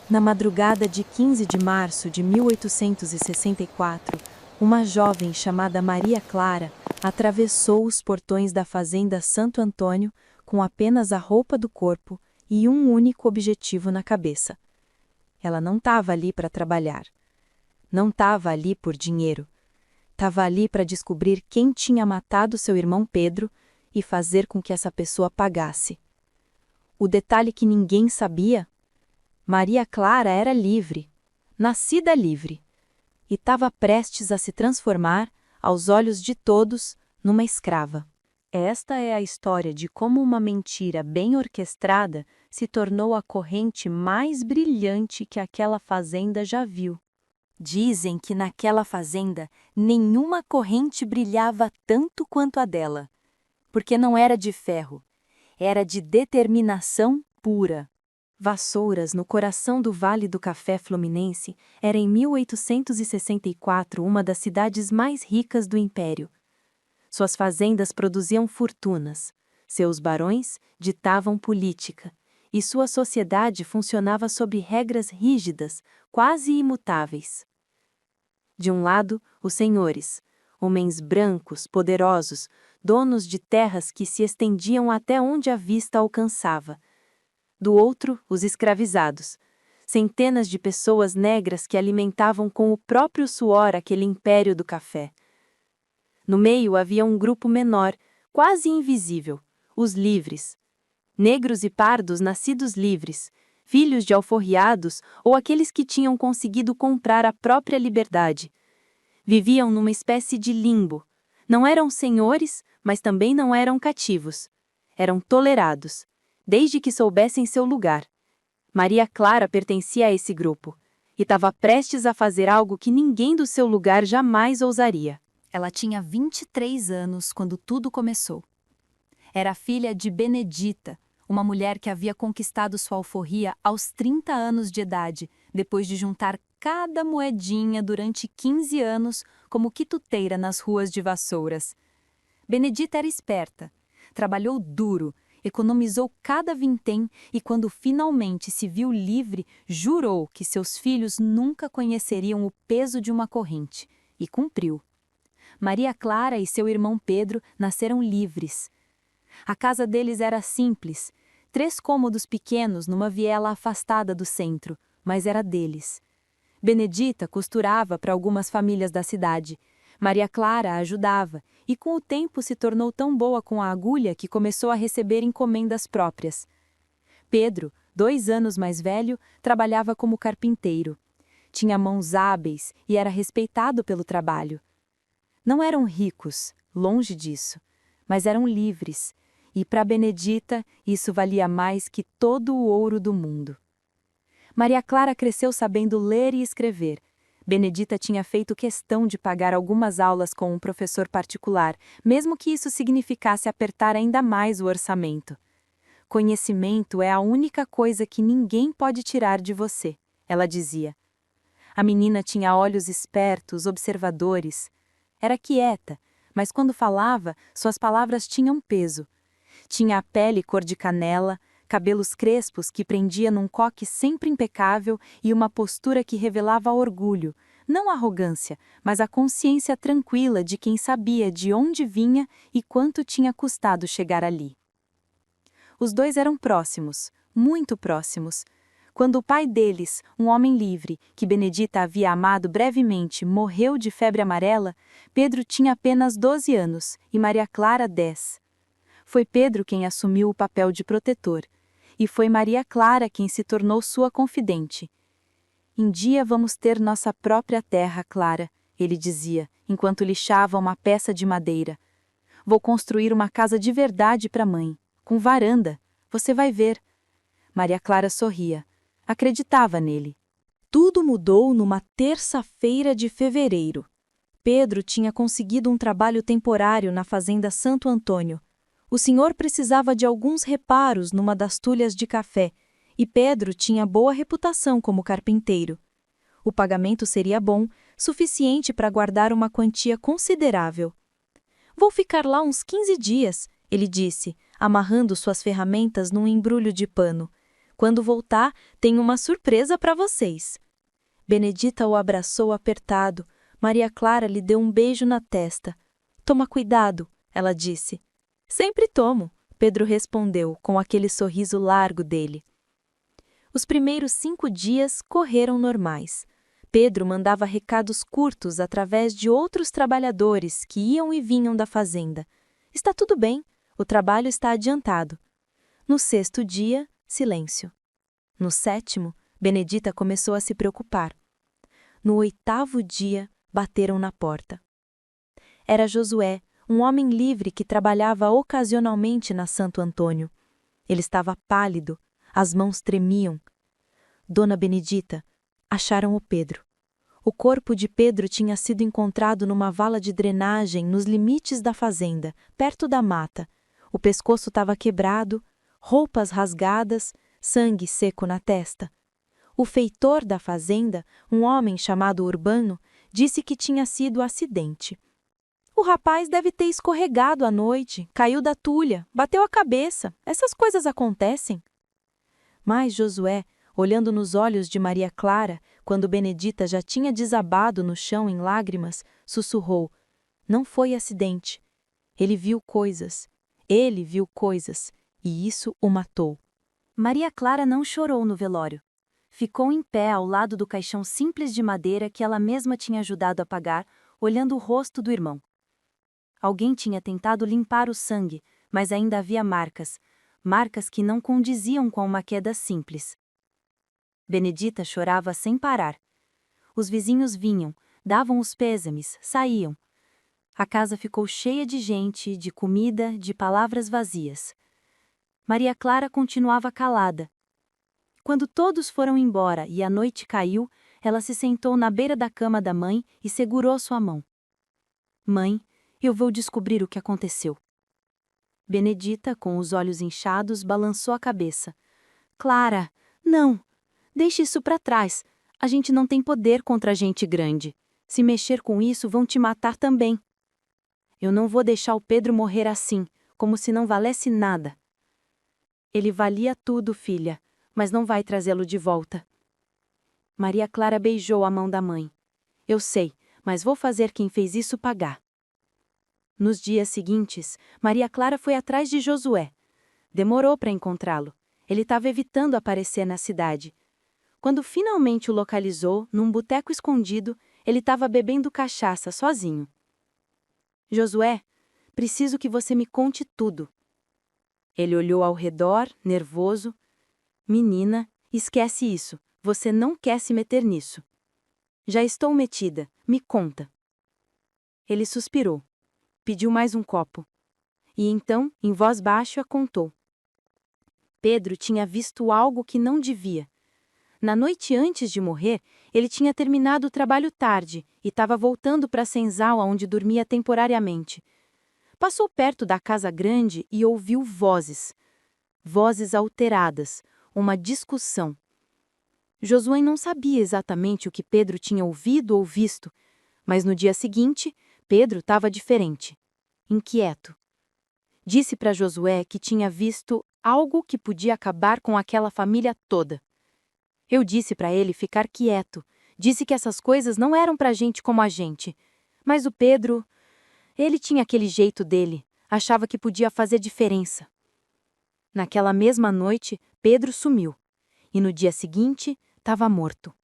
Na madrugada de 15 de março de 1864, uma jovem chamada Maria Clara atravessou os portões da fazenda Santo Antônio com apenas a roupa do corpo e um único objetivo na cabeça. Ela não estava ali para trabalhar. Não estava ali por dinheiro. Estava ali para descobrir quem tinha matado seu irmão Pedro e fazer com que essa pessoa pagasse. O detalhe que ninguém sabia: Maria Clara era livre, nascida livre, e estava prestes a se transformar, aos olhos de todos, numa escrava. Esta é a história de como uma mentira bem orquestrada se tornou a corrente mais brilhante que aquela fazenda já viu. Dizem que naquela fazenda nenhuma corrente brilhava tanto quanto a dela, porque não era de ferro, era de determinação pura. Vassouras, no coração do Vale do Café Fluminense, era em 1864 uma das cidades mais ricas do Império. Suas fazendas produziam fortunas, seus barões ditavam política, e sua sociedade funcionava sob regras rígidas, quase imutáveis. De um lado, os senhores, homens brancos, poderosos, donos de terras que se estendiam até onde a vista alcançava. Do outro, os escravizados, centenas de pessoas negras que alimentavam com o próprio suor aquele império do café. No meio havia um grupo menor, quase invisível, os livres. Negros e pardos nascidos livres, filhos de alforriados ou aqueles que tinham conseguido comprar a própria liberdade. Viviam numa espécie de limbo. Não eram senhores, mas também não eram cativos. Eram tolerados, desde que soubessem seu lugar. Maria Clara pertencia a esse grupo, e estava prestes a fazer algo que ninguém do seu lugar jamais ousaria. Ela tinha 23 anos quando tudo começou. Era filha de Benedita, uma mulher que havia conquistado sua alforria aos 30 anos de idade, depois de juntar cada moedinha durante 15 anos como quituteira nas ruas de Vassouras. Benedita era esperta, trabalhou duro, economizou cada vintém e, quando finalmente se viu livre, jurou que seus filhos nunca conheceriam o peso de uma corrente, e cumpriu. Maria Clara e seu irmão Pedro nasceram livres. A casa deles era simples, 3 cômodos pequenos numa viela afastada do centro, mas era deles. Benedita costurava para algumas famílias da cidade. Maria Clara a ajudava, e com o tempo se tornou tão boa com a agulha que começou a receber encomendas próprias. Pedro, 2 anos mais velho, trabalhava como carpinteiro. Tinha mãos hábeis e era respeitado pelo trabalho. Não eram ricos, longe disso, mas eram livres, e para Benedita isso valia mais que todo o ouro do mundo. Maria Clara cresceu sabendo ler e escrever. Benedita tinha feito questão de pagar algumas aulas com um professor particular, mesmo que isso significasse apertar ainda mais o orçamento. Conhecimento é a única coisa que ninguém pode tirar de você, ela dizia. A menina tinha olhos espertos, observadores. Era quieta, mas quando falava, suas palavras tinham peso. Tinha a pele cor de canela, cabelos crespos que prendia num coque sempre impecável e uma postura que revelava orgulho, não arrogância, mas a consciência tranquila de quem sabia de onde vinha e quanto tinha custado chegar ali. Os dois eram próximos, muito próximos. Quando o pai deles, um homem livre, que Benedita havia amado brevemente, morreu de febre amarela, Pedro tinha apenas 12 anos e Maria Clara 10. Foi Pedro quem assumiu o papel de protetor, e foi Maria Clara quem se tornou sua confidente. Um dia vamos ter nossa própria terra, Clara, ele dizia, enquanto lixava uma peça de madeira. Vou construir uma casa de verdade para a mãe, com varanda, você vai ver. Maria Clara sorria. Acreditava nele. Tudo mudou numa terça-feira de fevereiro. Pedro tinha conseguido um trabalho temporário na fazenda Santo Antônio. O senhor precisava de alguns reparos numa das tulhas de café, e Pedro tinha boa reputação como carpinteiro. O pagamento seria bom, suficiente para guardar uma quantia considerável. Vou ficar lá uns 15 dias, ele disse, amarrando suas ferramentas num embrulho de pano. Quando voltar, tenho uma surpresa para vocês. Benedita o abraçou apertado. Maria Clara lhe deu um beijo na testa. Toma cuidado, ela disse. Sempre tomo, Pedro respondeu com aquele sorriso largo dele. Os primeiros 5 dias correram normais. Pedro mandava recados curtos através de outros trabalhadores que iam e vinham da fazenda. Está tudo bem, o trabalho está adiantado. No 6º dia, silêncio. No 7º, Benedita começou a se preocupar. No 8º dia, bateram na porta. Era Josué, um homem livre que trabalhava ocasionalmente na Santo Antônio. Ele estava pálido, as mãos tremiam. Dona Benedita, acharam o Pedro. O corpo de Pedro tinha sido encontrado numa vala de drenagem nos limites da fazenda, perto da mata. O pescoço estava quebrado, roupas rasgadas, sangue seco na testa. O feitor da fazenda, um homem chamado Urbano, disse que tinha sido acidente. O rapaz deve ter escorregado à noite, caiu da tulha, bateu a cabeça. Essas coisas acontecem. Mas Josué, olhando nos olhos de Maria Clara, quando Benedita já tinha desabado no chão em lágrimas, sussurrou: não foi acidente. Ele viu coisas, e isso o matou. Maria Clara não chorou no velório. Ficou em pé ao lado do caixão simples de madeira que ela mesma tinha ajudado a pagar, olhando o rosto do irmão. Alguém tinha tentado limpar o sangue, mas ainda havia marcas que não condiziam com uma queda simples. Benedita chorava sem parar. Os vizinhos vinham, davam os pêsames, saíam. A casa ficou cheia de gente, de comida, de palavras vazias. Maria Clara continuava calada. Quando todos foram embora e a noite caiu, ela se sentou na beira da cama da mãe e segurou sua mão. Mãe, eu vou descobrir o que aconteceu. Benedita, com os olhos inchados, balançou a cabeça. Clara, não! Deixe isso para trás. A gente não tem poder contra gente grande. Se mexer com isso, vão te matar também. Eu não vou deixar o Pedro morrer assim, como se não valesse nada. Ele valia tudo, filha, mas não vai trazê-lo de volta. Maria Clara beijou a mão da mãe. Eu sei, mas vou fazer quem fez isso pagar. Nos dias seguintes, Maria Clara foi atrás de Josué. Demorou para encontrá-lo. Ele estava evitando aparecer na cidade. Quando finalmente o localizou, num boteco escondido, ele estava bebendo cachaça sozinho. Josué, preciso que você me conte tudo. Ele olhou ao redor, nervoso. Menina, esquece isso. Você não quer se meter nisso. Já estou metida. Me conta. Ele suspirou. Pediu mais um copo. E então, em voz baixa, contou. Pedro tinha visto algo que não devia. Na noite antes de morrer, ele tinha terminado o trabalho tarde e estava voltando para a senzala onde dormia temporariamente. Passou perto da casa grande e ouviu vozes. Vozes alteradas, uma discussão. Josué não sabia exatamente o que Pedro tinha ouvido ou visto, mas no dia seguinte, Pedro estava diferente, inquieto. Disse para Josué que tinha visto algo que podia acabar com aquela família toda. Eu disse para ele ficar quieto, disse que essas coisas não eram para gente como a gente. Mas o Pedro, ele tinha aquele jeito dele, achava que podia fazer diferença. Naquela mesma noite, Pedro sumiu, e no dia seguinte, estava morto.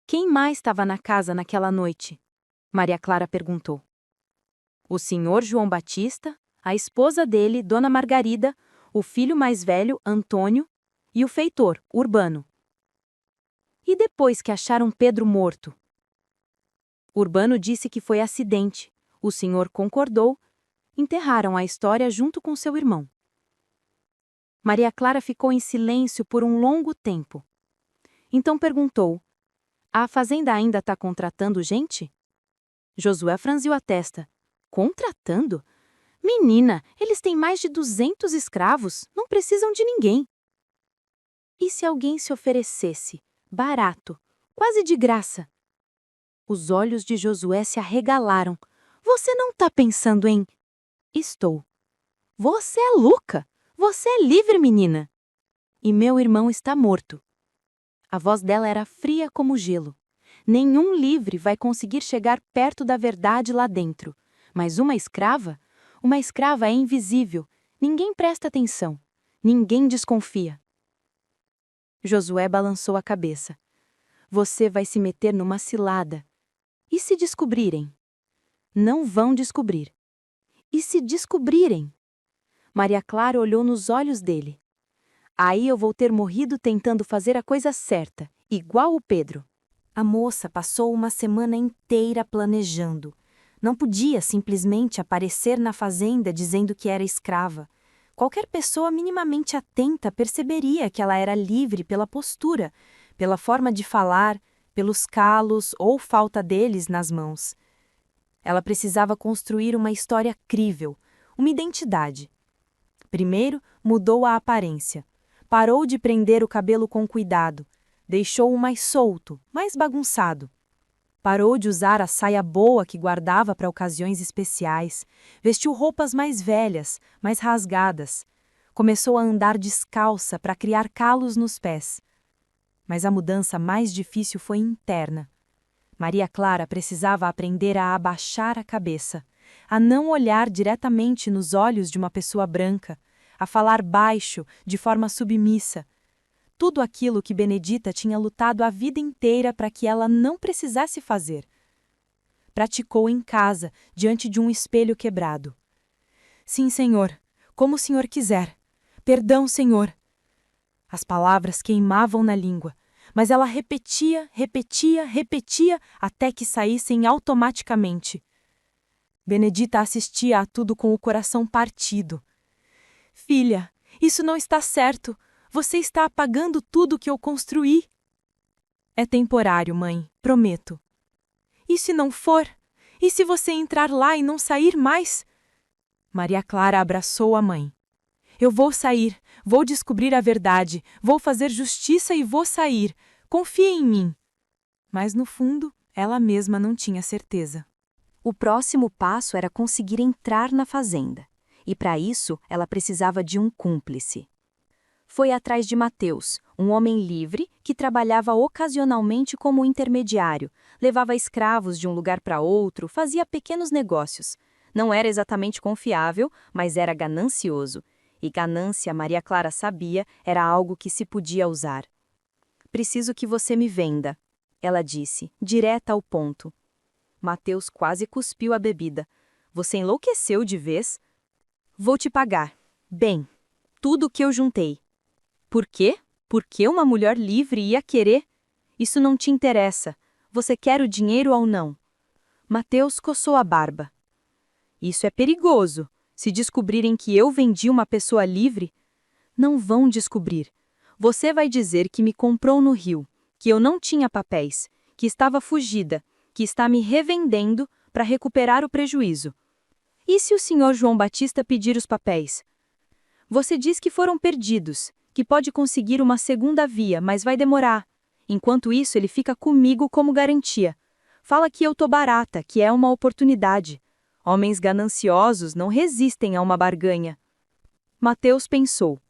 Quem mais estava na casa naquela noite? Maria Clara perguntou. O senhor João Batista, a esposa dele, Dona Margarida, o filho mais velho, Antônio, e o feitor, Urbano. E depois que acharam Pedro morto? Urbano disse que foi acidente. O senhor concordou. Enterraram a história junto com seu irmão. Maria Clara ficou em silêncio por um longo tempo. Então perguntou: a fazenda ainda está contratando gente? Josué franziu a testa. Contratando? Menina, eles têm mais de 200 escravos, não precisam de ninguém. E se alguém se oferecesse, barato, quase de graça? Os olhos de Josué se arregalaram. Você não está pensando em... Estou. Você é louca! Você é livre, menina! e meu irmão está morto. A voz dela era fria como gelo. Nenhum livre vai conseguir chegar perto da verdade lá dentro. Mas uma escrava é invisível. Ninguém presta atenção. Ninguém desconfia. Josué balançou a cabeça. Você vai se meter numa cilada. E se descobrirem? Não vão descobrir. E se descobrirem? Maria Clara olhou nos olhos dele. Aí eu vou ter morrido tentando fazer a coisa certa, igual o Pedro. A moça passou uma semana inteira planejando. Não podia simplesmente aparecer na fazenda dizendo que era escrava. Qualquer pessoa minimamente atenta perceberia que ela era livre pela postura, pela forma de falar, pelos calos ou falta deles nas mãos. Ela precisava construir uma história crível, uma identidade. Primeiro, mudou a aparência. Parou de prender o cabelo com cuidado. Deixou-o mais solto, mais bagunçado. Parou de usar a saia boa que guardava para ocasiões especiais. Vestiu roupas mais velhas, mais rasgadas. Começou a andar descalça para criar calos nos pés. Mas a mudança mais difícil foi interna. Maria Clara precisava aprender a abaixar a cabeça, a não olhar diretamente nos olhos de uma pessoa branca, a falar baixo, de forma submissa. Tudo aquilo que Benedita tinha lutado a vida inteira para que ela não precisasse fazer. Praticou em casa, diante de um espelho quebrado. Sim, Senhor, como o Senhor quiser. Perdão, Senhor. As palavras queimavam na língua, mas ela repetia até que saíssem automaticamente. Benedita assistia a tudo com o coração partido. Filha, isso não está certo. Você está apagando tudo que eu construí. É temporário, mãe, prometo. E se não for? E se você entrar lá e não sair mais? Maria Clara abraçou a mãe. Eu vou sair, vou descobrir a verdade, vou fazer justiça e vou sair. Confie em mim. Mas no fundo, ela mesma não tinha certeza. O próximo passo era conseguir entrar na fazenda. E para isso, ela precisava de um cúmplice. Foi atrás de Mateus, um homem livre que trabalhava ocasionalmente como intermediário, levava escravos de um lugar para outro, fazia pequenos negócios. Não era exatamente confiável, mas era ganancioso. E ganância, Maria Clara sabia, era algo que se podia usar. Preciso que você me venda, ela disse, direta ao ponto. Mateus quase cuspiu a bebida. Você enlouqueceu de vez? Vou te pagar. Bem, tudo o que eu juntei. Por quê? Por que uma mulher livre ia querer? Isso não te interessa. Você quer o dinheiro ou não? Mateus coçou a barba. Isso é perigoso. Se descobrirem que eu vendi uma pessoa livre, não vão descobrir. Você vai dizer que me comprou no Rio, que eu não tinha papéis, que estava fugida, que está me revendendo para recuperar o prejuízo. E se o senhor João Batista pedir os papéis? Você diz que foram perdidos, que pode conseguir uma segunda via, mas vai demorar. Enquanto isso, ele fica comigo como garantia. Fala que eu tô barata, que é uma oportunidade. Homens gananciosos não resistem a uma barganha. Mateus pensou.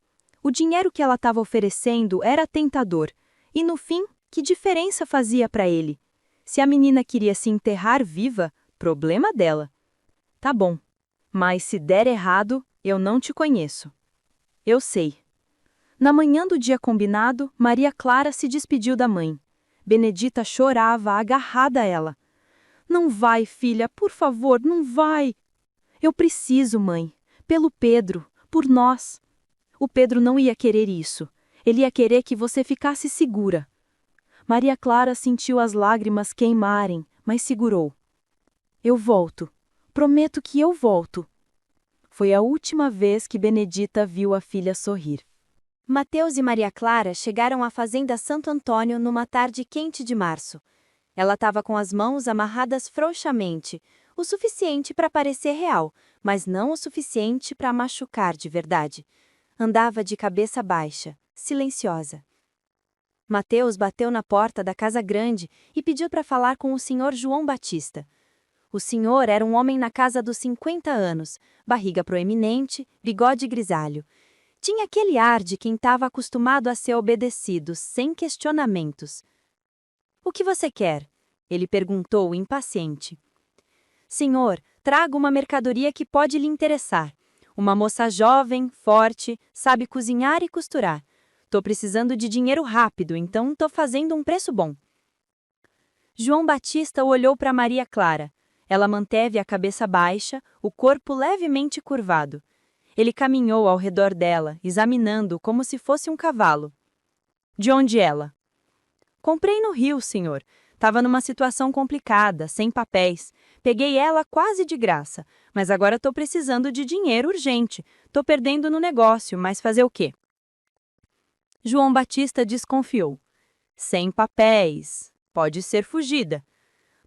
O dinheiro que ela estava oferecendo era tentador. E no fim, que diferença fazia para ele? Se a menina queria se enterrar viva, problema dela. Tá bom. Mas se der errado, eu não te conheço. Eu sei. Na manhã do dia combinado, Maria Clara se despediu da mãe. Benedita chorava, agarrada a ela. Não vai, filha, por favor, não vai. Eu preciso, mãe. Pelo Pedro, por nós. O Pedro não ia querer isso. Ele ia querer que você ficasse segura. Maria Clara sentiu as lágrimas queimarem, mas segurou. Eu volto. Prometo que eu volto. Foi a última vez que Benedita viu a filha sorrir. Mateus e Maria Clara chegaram à fazenda Santo Antônio numa tarde quente de março. Ela estava com as mãos amarradas frouxamente, o suficiente para parecer real, mas não o suficiente para machucar de verdade. Andava de cabeça baixa, silenciosa. Mateus bateu na porta da casa grande e pediu para falar com o senhor João Batista. O senhor era um homem na casa dos 50 anos, barriga proeminente, bigode grisalho. Tinha aquele ar de quem estava acostumado a ser obedecido, sem questionamentos. O que você quer? Ele perguntou, impaciente. Senhor, trago uma mercadoria que pode lhe interessar. Uma moça jovem, forte, sabe cozinhar e costurar. Tô precisando de dinheiro rápido, então tô fazendo um preço bom. João Batista olhou para Maria Clara. Ela manteve a cabeça baixa, o corpo levemente curvado. Ele caminhou ao redor dela, examinando como se fosse um cavalo. De onde ela? Comprei no Rio, senhor. Tava numa situação complicada, sem papéis. Peguei ela quase de graça, mas agora tô precisando de dinheiro urgente. Tô perdendo no negócio, mas fazer o quê? João Batista desconfiou. Sem papéis. Pode ser fugida.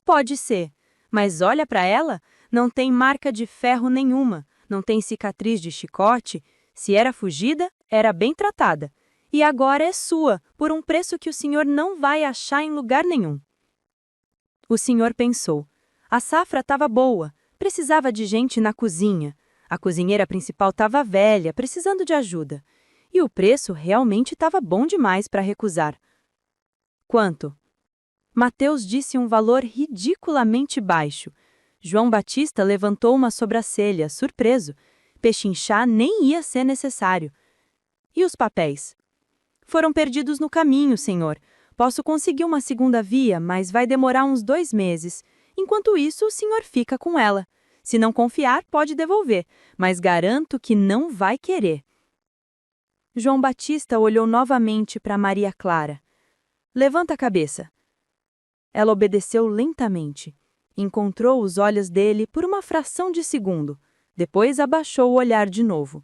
Pode ser, mas olha para ela, não tem marca de ferro nenhuma, não tem cicatriz de chicote. Se era fugida, era bem tratada. E agora é sua, por um preço que o senhor não vai achar em lugar nenhum. O senhor pensou. A safra estava boa, precisava de gente na cozinha. A cozinheira principal estava velha, precisando de ajuda. E o preço realmente estava bom demais para recusar. Quanto? Mateus disse um valor ridiculamente baixo. João Batista levantou uma sobrancelha, surpreso. Pechinchar nem ia ser necessário. E os papéis? Foram perdidos no caminho, senhor. Posso conseguir uma segunda via, mas vai demorar uns 2 meses. Enquanto isso, o senhor fica com ela. Se não confiar, pode devolver, mas garanto que não vai querer. João Batista olhou novamente para Maria Clara. Levanta a cabeça. Ela obedeceu lentamente. Encontrou os olhos dele por uma fração de segundo. Depois abaixou o olhar de novo.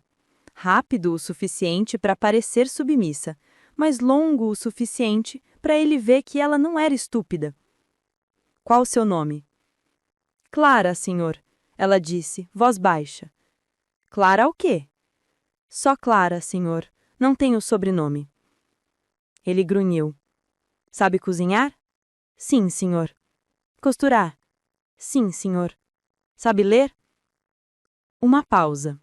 Rápido o suficiente para parecer submissa, mas longo o suficiente para ele ver que ela não era estúpida. Qual o seu nome? Clara, senhor, ela disse, voz baixa. Clara o quê? Só Clara, senhor. Não tenho sobrenome. Ele grunhiu. Sabe cozinhar? Sim, senhor. Costurar? Sim, senhor. Sabe ler? Uma pausa.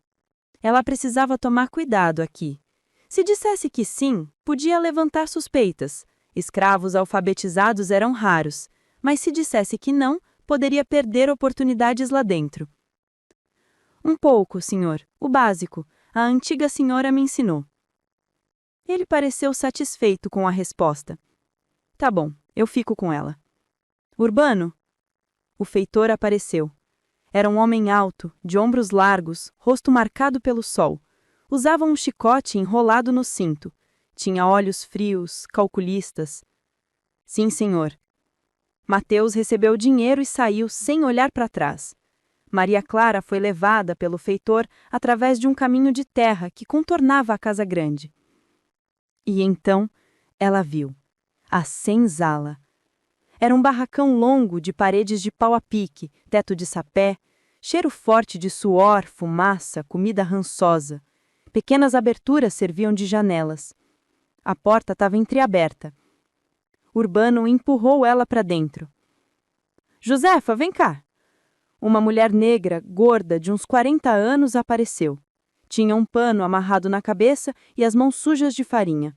Ela precisava tomar cuidado aqui. Se dissesse que sim, podia levantar suspeitas. Escravos alfabetizados eram raros, mas se dissesse que não, poderia perder oportunidades lá dentro. Um pouco, senhor. O básico. A antiga senhora me ensinou. Ele pareceu satisfeito com a resposta. Tá bom, eu fico com ela. Urbano? O feitor apareceu. Era um homem alto, de ombros largos, rosto marcado pelo sol. Usava um chicote enrolado no cinto. Tinha olhos frios, calculistas. Sim, senhor. Mateus recebeu o dinheiro e saiu sem olhar para trás. Maria Clara foi levada pelo feitor através de um caminho de terra que contornava a casa grande. E então ela viu a senzala. Era um barracão longo de paredes de pau a pique, teto de sapé, cheiro forte de suor, fumaça, comida rançosa. Pequenas aberturas serviam de janelas. A porta estava entreaberta. Urbano empurrou ela para dentro. Josefa, vem cá! Uma mulher negra, gorda, de uns 40 anos, apareceu. Tinha um pano amarrado na cabeça e as mãos sujas de farinha.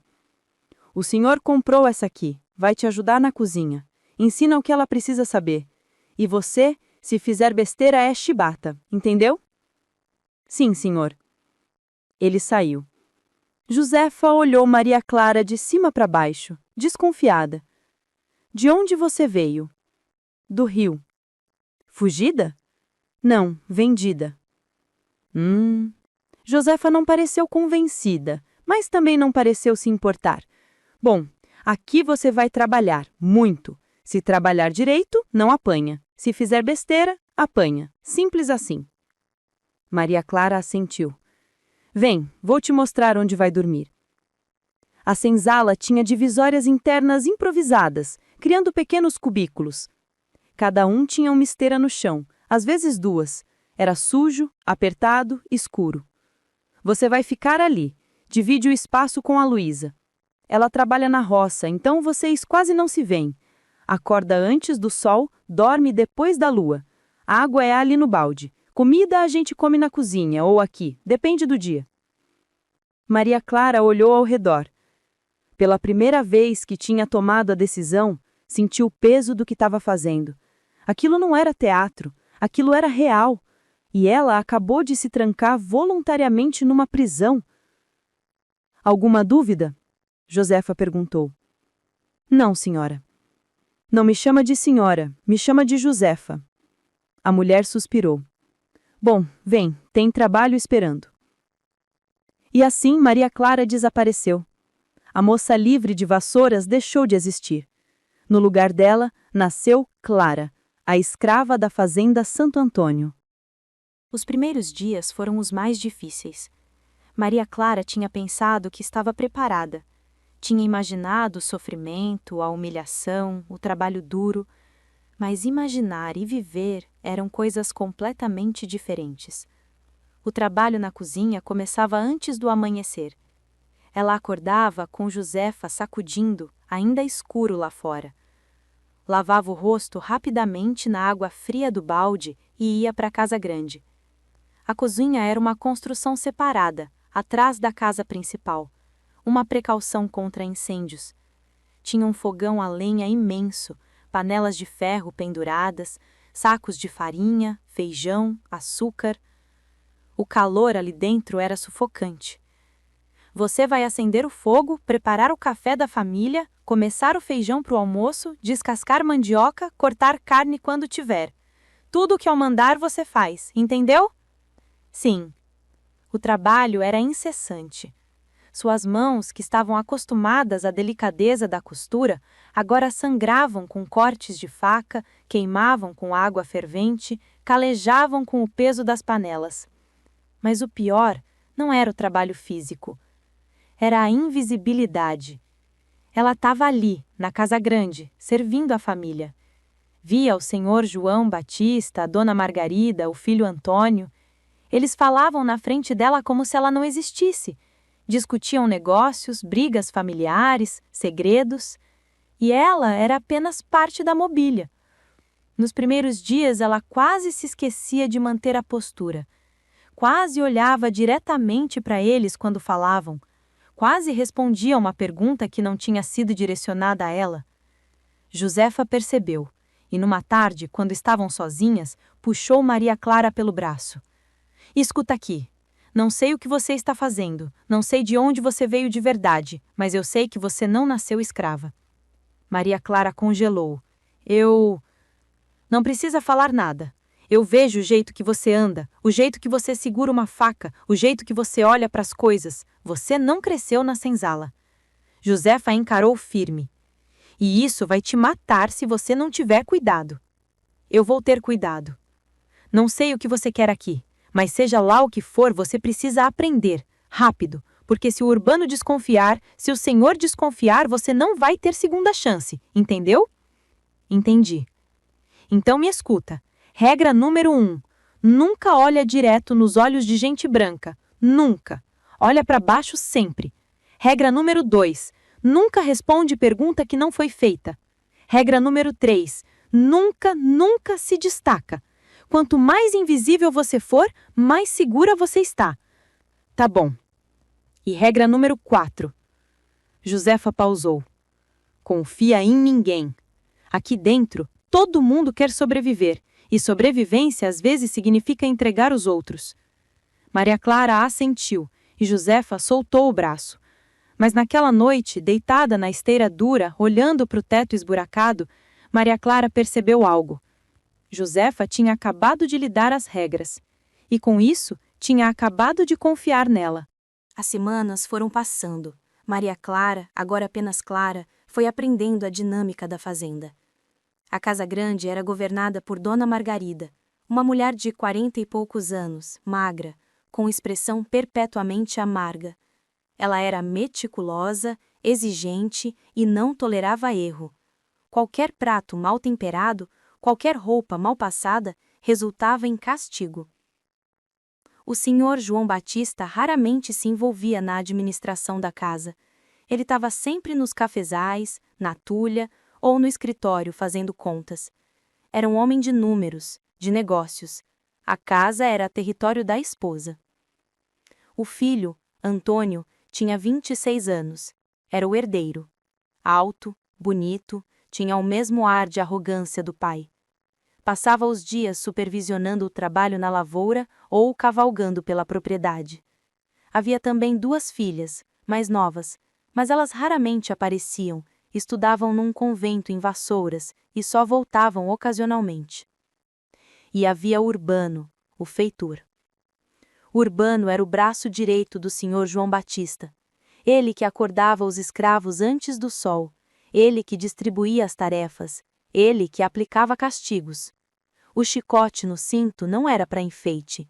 O senhor comprou essa aqui. Vai te ajudar na cozinha. Ensina o que ela precisa saber. E você, se fizer besteira, é chibata. Entendeu? Sim, senhor. Ele saiu. Josefa olhou Maria Clara de cima para baixo, desconfiada. De onde você veio? Do Rio. Fugida? Não, vendida. Josefa não pareceu convencida, mas também não pareceu se importar. Bom, aqui você vai trabalhar, muito. Se trabalhar direito, não apanha. Se fizer besteira, apanha. Simples assim. Maria Clara assentiu. Vem, vou te mostrar onde vai dormir. A senzala tinha divisórias internas improvisadas, criando pequenos cubículos. Cada um tinha uma esteira no chão, às vezes 2. Era sujo, apertado, escuro. Você vai ficar ali. Divide o espaço com a Luísa. Ela trabalha na roça, então vocês quase não se veem. Acorda antes do sol, dorme depois da lua. A água é ali no balde. Comida a gente come na cozinha ou aqui, depende do dia. Maria Clara olhou ao redor. Pela primeira vez que tinha tomado a decisão, sentiu o peso do que estava fazendo. Aquilo não era teatro, aquilo era real. E ela acabou de se trancar voluntariamente numa prisão. Alguma dúvida? Josefa perguntou. Não, senhora. Não me chama de senhora, me chama de Josefa. A mulher suspirou. Bom, vem, tem trabalho esperando. E assim Maria Clara desapareceu. A moça livre de vassouras deixou de existir. No lugar dela, nasceu Clara, a escrava da fazenda Santo Antônio. Os primeiros dias foram os mais difíceis. Maria Clara tinha pensado que estava preparada. Tinha imaginado o sofrimento, a humilhação, o trabalho duro, mas imaginar e viver eram coisas completamente diferentes. O trabalho na cozinha começava antes do amanhecer. Ela acordava com Josefa sacudindo, ainda escuro lá fora. Lavava o rosto rapidamente na água fria do balde e ia para a casa grande. A cozinha era uma construção separada, atrás da casa principal. Uma precaução contra incêndios. Tinha um fogão a lenha imenso, panelas de ferro penduradas, sacos de farinha, feijão, açúcar. O calor ali dentro era sufocante. Você vai acender o fogo, preparar o café da família, começar o feijão para o almoço, descascar mandioca, cortar carne quando tiver. Tudo o que eu mandar você faz, entendeu? Sim. O trabalho era incessante. Suas mãos, que estavam acostumadas à delicadeza da costura, agora sangravam com cortes de faca, queimavam com água fervente, calejavam com o peso das panelas. Mas o pior não era o trabalho físico. Era a invisibilidade. Ela estava ali, na casa grande, servindo a família. Via o senhor João Batista, a dona Margarida, o filho Antônio. Eles falavam na frente dela como se ela não existisse. Discutiam negócios, brigas familiares, segredos. E ela era apenas parte da mobília. Nos primeiros dias, ela quase se esquecia de manter a postura. Quase olhava diretamente para eles quando falavam. Quase respondia uma pergunta que não tinha sido direcionada a ela. Josefa percebeu, e numa tarde, quando estavam sozinhas, puxou Maria Clara pelo braço. Escuta aqui. Não sei o que você está fazendo, não sei de onde você veio de verdade, mas eu sei que você não nasceu escrava. Maria Clara congelou. Não precisa falar nada. Eu vejo o jeito que você anda, o jeito que você segura uma faca, o jeito que você olha para as coisas. Você não cresceu na senzala. Josefa encarou firme. E isso vai te matar se você não tiver cuidado. Eu vou ter cuidado. Não sei o que você quer aqui. Mas seja lá o que for, você precisa aprender, rápido, porque se o Urbano desconfiar, se o senhor desconfiar, você não vai ter segunda chance, entendeu? Entendi. Então me escuta. Regra número 1. Nunca olha direto nos olhos de gente branca. Nunca. Olha para baixo sempre. Regra número 2. Nunca responde pergunta que não foi feita. Regra número 3. Nunca se destaca. Quanto mais invisível você for, mais segura você está. Tá bom. E regra número 4. Josefa pausou. Confia em ninguém. Aqui dentro, todo mundo quer sobreviver, e sobrevivência às vezes significa entregar os outros. Maria Clara assentiu, e Josefa soltou o braço. Mas naquela noite, deitada na esteira dura, olhando para o teto esburacado, Maria Clara percebeu algo. Josefa tinha acabado de lhe dar as regras. E com isso, tinha acabado de confiar nela. As semanas foram passando. Maria Clara, agora apenas Clara, foi aprendendo a dinâmica da fazenda. A casa grande era governada por Dona Margarida, uma mulher de 40 e poucos anos, magra, com expressão perpetuamente amarga. Ela era meticulosa, exigente e não tolerava erro. Qualquer prato mal temperado, qualquer roupa mal passada, resultava em castigo. O senhor João Batista raramente se envolvia na administração da casa. Ele estava sempre nos cafezais, na tulha ou no escritório fazendo contas. Era um homem de números, de negócios. A casa era território da esposa. O filho, Antônio, Tinha 26 anos. Era o herdeiro. Alto, bonito, tinha o mesmo ar de arrogância do pai. Passava os dias supervisionando o trabalho na lavoura ou cavalgando pela propriedade. Havia também 2 filhas, mais novas, mas elas raramente apareciam, estudavam num convento em Vassouras e só voltavam ocasionalmente. E havia Urbano, o feitor. Urbano era o braço direito do senhor João Batista. Ele que acordava os escravos antes do sol, ele que distribuía as tarefas, ele que aplicava castigos. O chicote no cinto não era para enfeite.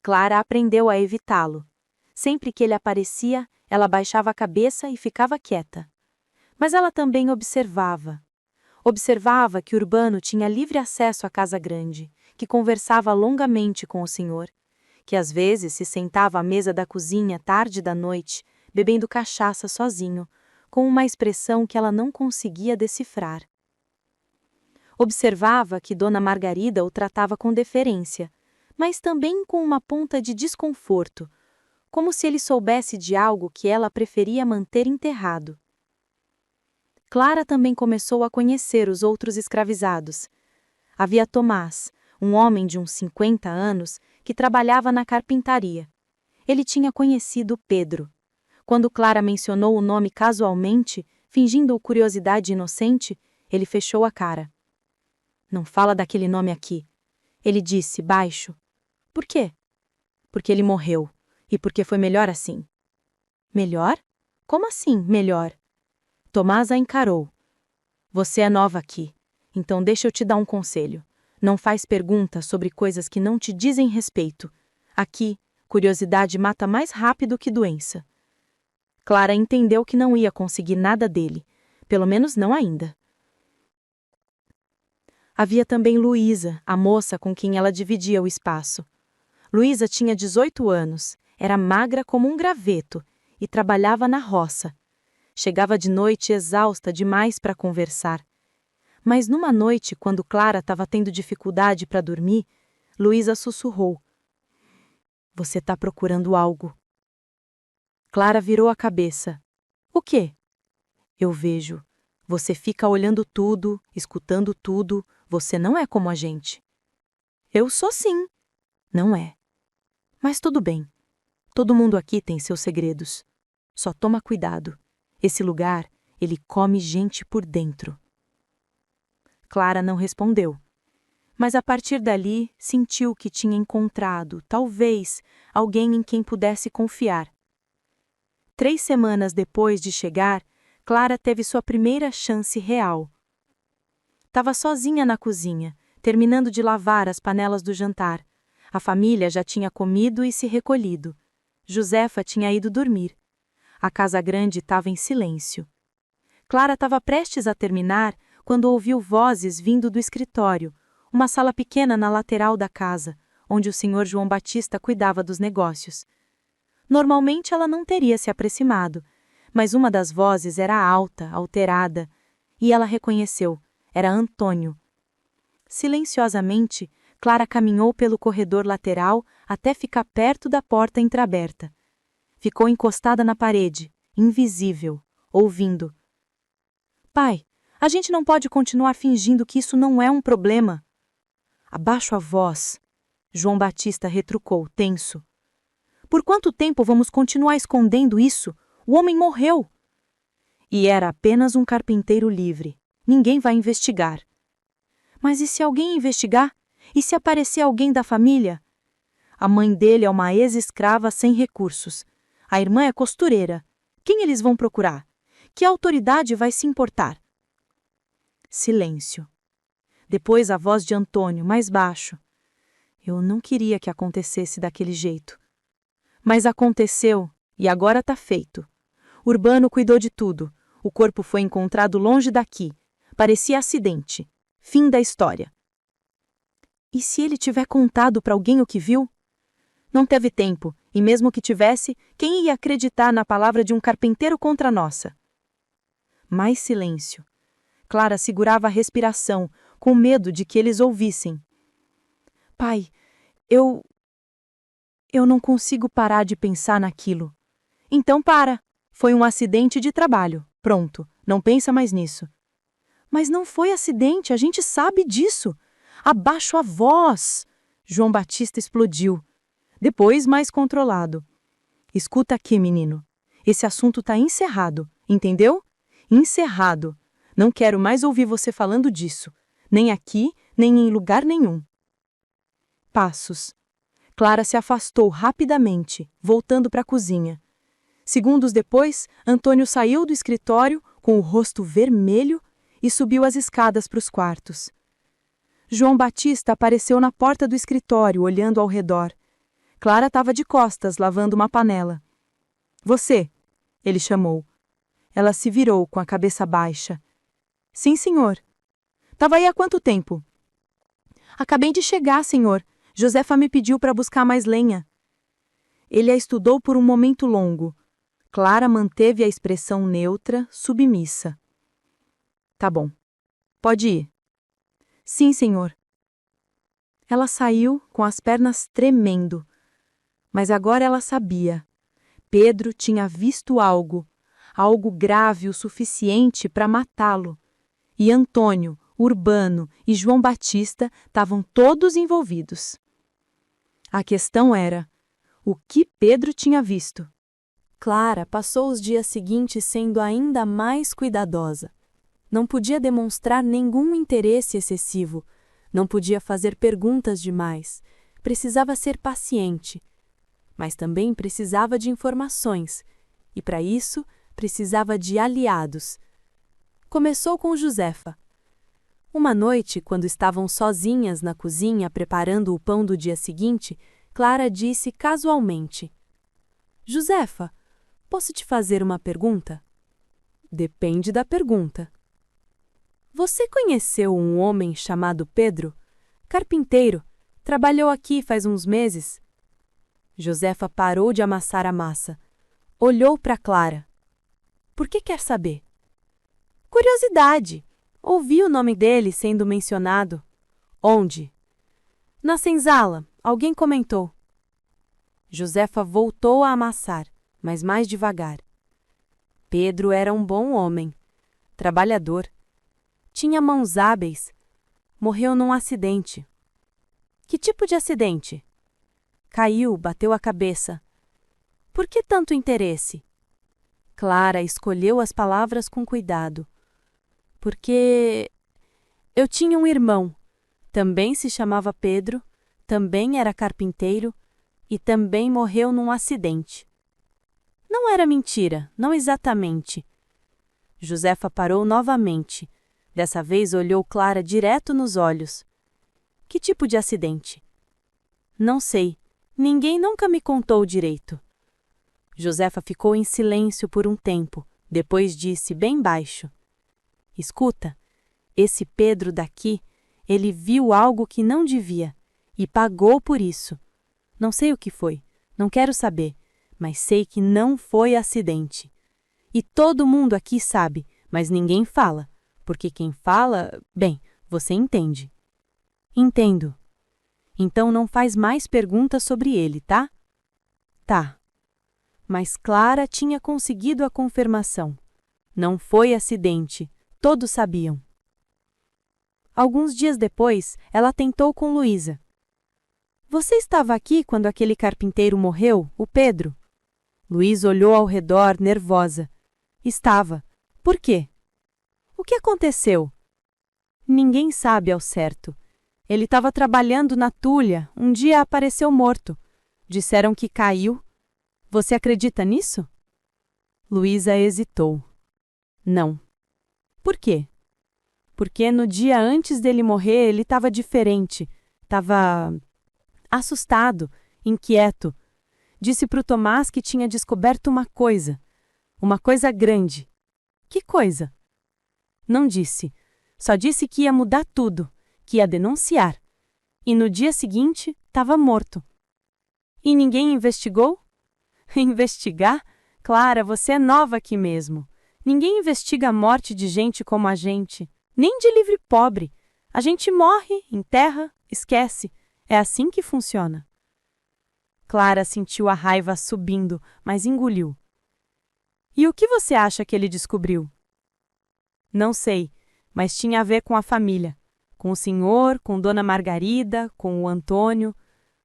Clara aprendeu a evitá-lo. Sempre que ele aparecia, ela baixava a cabeça e ficava quieta. Mas ela também observava. Observava que Urbano tinha livre acesso à casa grande, que conversava longamente com o senhor, que às vezes se sentava à mesa da cozinha tarde da noite, bebendo cachaça sozinho, com uma expressão que ela não conseguia decifrar. Observava que Dona Margarida o tratava com deferência, mas também com uma ponta de desconforto, como se ele soubesse de algo que ela preferia manter enterrado. Clara também começou a conhecer os outros escravizados. Havia Tomás, um homem de uns 50 anos, que trabalhava na carpintaria. Ele tinha conhecido Pedro. Quando Clara mencionou o nome casualmente, fingindo curiosidade inocente, ele fechou a cara. Não fala daquele nome aqui. Ele disse, baixo. Por quê? Porque ele morreu. E porque foi melhor assim. Melhor? Como assim, melhor? Tomás a encarou. Você é nova aqui, então deixa eu te dar um conselho. Não faz perguntas sobre coisas que não te dizem respeito. Aqui, curiosidade mata mais rápido que doença. Clara entendeu que não ia conseguir nada dele, pelo menos não ainda. Havia também Luísa, a moça com quem ela dividia o espaço. Luísa tinha 18 anos, era magra como um graveto e trabalhava na roça. Chegava de noite exausta demais para conversar. Mas numa noite, quando Clara estava tendo dificuldade para dormir, Luísa sussurrou. Você está procurando algo. Clara virou a cabeça. O quê? Eu vejo. Você fica olhando tudo, escutando tudo. Você não é como a gente. Eu sou sim. Não é. Mas tudo bem. Todo mundo aqui tem seus segredos. Só toma cuidado. Esse lugar, ele come gente por dentro. Clara não respondeu. Mas a partir dali, sentiu que tinha encontrado, talvez, alguém em quem pudesse confiar. 3 semanas depois de chegar, Clara teve sua primeira chance real. Estava sozinha na cozinha, terminando de lavar as panelas do jantar. A família já tinha comido e se recolhido. Josefa tinha ido dormir. A casa grande estava em silêncio. Clara estava prestes a terminar quando ouviu vozes vindo do escritório, uma sala pequena na lateral da casa, onde o senhor João Batista cuidava dos negócios. Normalmente ela não teria se aproximado, mas uma das vozes era alta, alterada, e ela reconheceu, era Antônio. Silenciosamente, Clara caminhou pelo corredor lateral até ficar perto da porta entreaberta. Ficou encostada na parede, invisível, ouvindo. Pai, a gente não pode continuar fingindo que isso não é um problema. Abaixa a voz. João Batista retrucou, tenso. Por quanto tempo vamos continuar escondendo isso? O homem morreu. E era apenas um carpinteiro livre. Ninguém vai investigar. Mas e se alguém investigar? E se aparecer alguém da família? A mãe dele é uma ex-escrava sem recursos. A irmã é costureira. Quem eles vão procurar? Que autoridade vai se importar? Silêncio. Depois a voz de Antônio, mais baixo. Eu não queria que acontecesse daquele jeito. Mas aconteceu, e agora está feito. Urbano cuidou de tudo. O corpo foi encontrado longe daqui. Parecia acidente. Fim da história. E se ele tiver contado para alguém o que viu? Não teve tempo, e mesmo que tivesse, quem ia acreditar na palavra de um carpinteiro contra a nossa? Mais silêncio. Clara segurava a respiração, com medo de que eles ouvissem. Pai, eu não consigo parar de pensar naquilo. Então para. Foi um acidente de trabalho. Pronto, não pensa mais nisso. Mas não foi acidente, a gente sabe disso. Abaixo a voz! João Batista explodiu. Depois, mais controlado. Escuta aqui, menino. Esse assunto está encerrado, entendeu? Encerrado. Não quero mais ouvir você falando disso. Nem aqui, nem em lugar nenhum. Passos. Clara se afastou rapidamente, voltando para a cozinha. Segundos depois, Antônio saiu do escritório com o rosto vermelho e subiu as escadas para os quartos. João Batista apareceu na porta do escritório, olhando ao redor. Clara estava de costas, lavando uma panela. Você, ele chamou. Ela se virou com a cabeça baixa. Sim, senhor. Estava aí há quanto tempo? Acabei de chegar, senhor. Josefa me pediu para buscar mais lenha. Ele a estudou por um momento longo. Clara manteve a expressão neutra, submissa. Tá bom. Pode ir. Sim, senhor. Ela saiu com as pernas tremendo. Mas agora ela sabia. Pedro tinha visto algo grave o suficiente para matá-lo. E Antônio, Urbano e João Batista estavam todos envolvidos. A questão era, o que Pedro tinha visto? Clara passou os dias seguintes sendo ainda mais cuidadosa. Não podia demonstrar nenhum interesse excessivo, não podia fazer perguntas demais, precisava ser paciente. Mas também precisava de informações, e para isso precisava de aliados. Começou com Josefa. Uma noite, quando estavam sozinhas na cozinha preparando o pão do dia seguinte, Clara disse casualmente: Josefa, posso te fazer uma pergunta? Depende da pergunta. Você conheceu um homem chamado Pedro? Carpinteiro, trabalhou aqui faz uns meses. Josefa parou de amassar a massa. Olhou para Clara. Por que quer saber? Curiosidade. Ouvi o nome dele sendo mencionado. Onde? Na senzala. Alguém comentou. Josefa voltou a amassar, mas mais devagar. Pedro era um bom homem. Trabalhador. Tinha mãos hábeis. Morreu num acidente. Que tipo de acidente? Caiu, bateu a cabeça. Por que tanto interesse? Clara escolheu as palavras com cuidado. Porque eu tinha um irmão. Também se chamava Pedro, também era carpinteiro e também morreu num acidente. Não era mentira, não exatamente. Josefa parou novamente. Dessa vez olhou Clara direto nos olhos. Que tipo de acidente? Não sei. Ninguém nunca me contou direito. Josefa ficou em silêncio por um tempo. Depois disse bem baixo: Escuta, esse Pedro daqui, ele viu algo que não devia e pagou por isso. Não sei o que foi, não quero saber, mas sei que não foi acidente. E todo mundo aqui sabe, mas ninguém fala, porque quem fala, bem, você entende. Entendo. Então não faz mais perguntas sobre ele, tá? Tá. Mas Clara tinha conseguido a confirmação. Não foi acidente, todos sabiam. Alguns dias depois, ela tentou com Luísa. Você estava aqui quando aquele carpinteiro morreu, o Pedro? Luísa olhou ao redor, nervosa. Estava. Por quê? O que aconteceu? Ninguém sabe ao certo. Ele estava trabalhando na tulha, um dia apareceu morto. Disseram que caiu. Você acredita nisso? Luísa hesitou. Não. Por quê? Porque no dia antes dele morrer ele estava diferente. Estava assustado, inquieto. Disse para o Tomás que tinha descoberto uma coisa grande. Que coisa? Não disse. Só disse que ia mudar tudo, que ia denunciar. E no dia seguinte, estava morto. E ninguém investigou? Investigar? Clara, você é nova aqui mesmo. Ninguém investiga a morte de gente como a gente. Nem de livre pobre. A gente morre, enterra, esquece. É assim que funciona. Clara sentiu a raiva subindo, mas engoliu. E o que você acha que ele descobriu? Não sei, mas tinha a ver com a família. Com o senhor, com Dona Margarida, com o Antônio.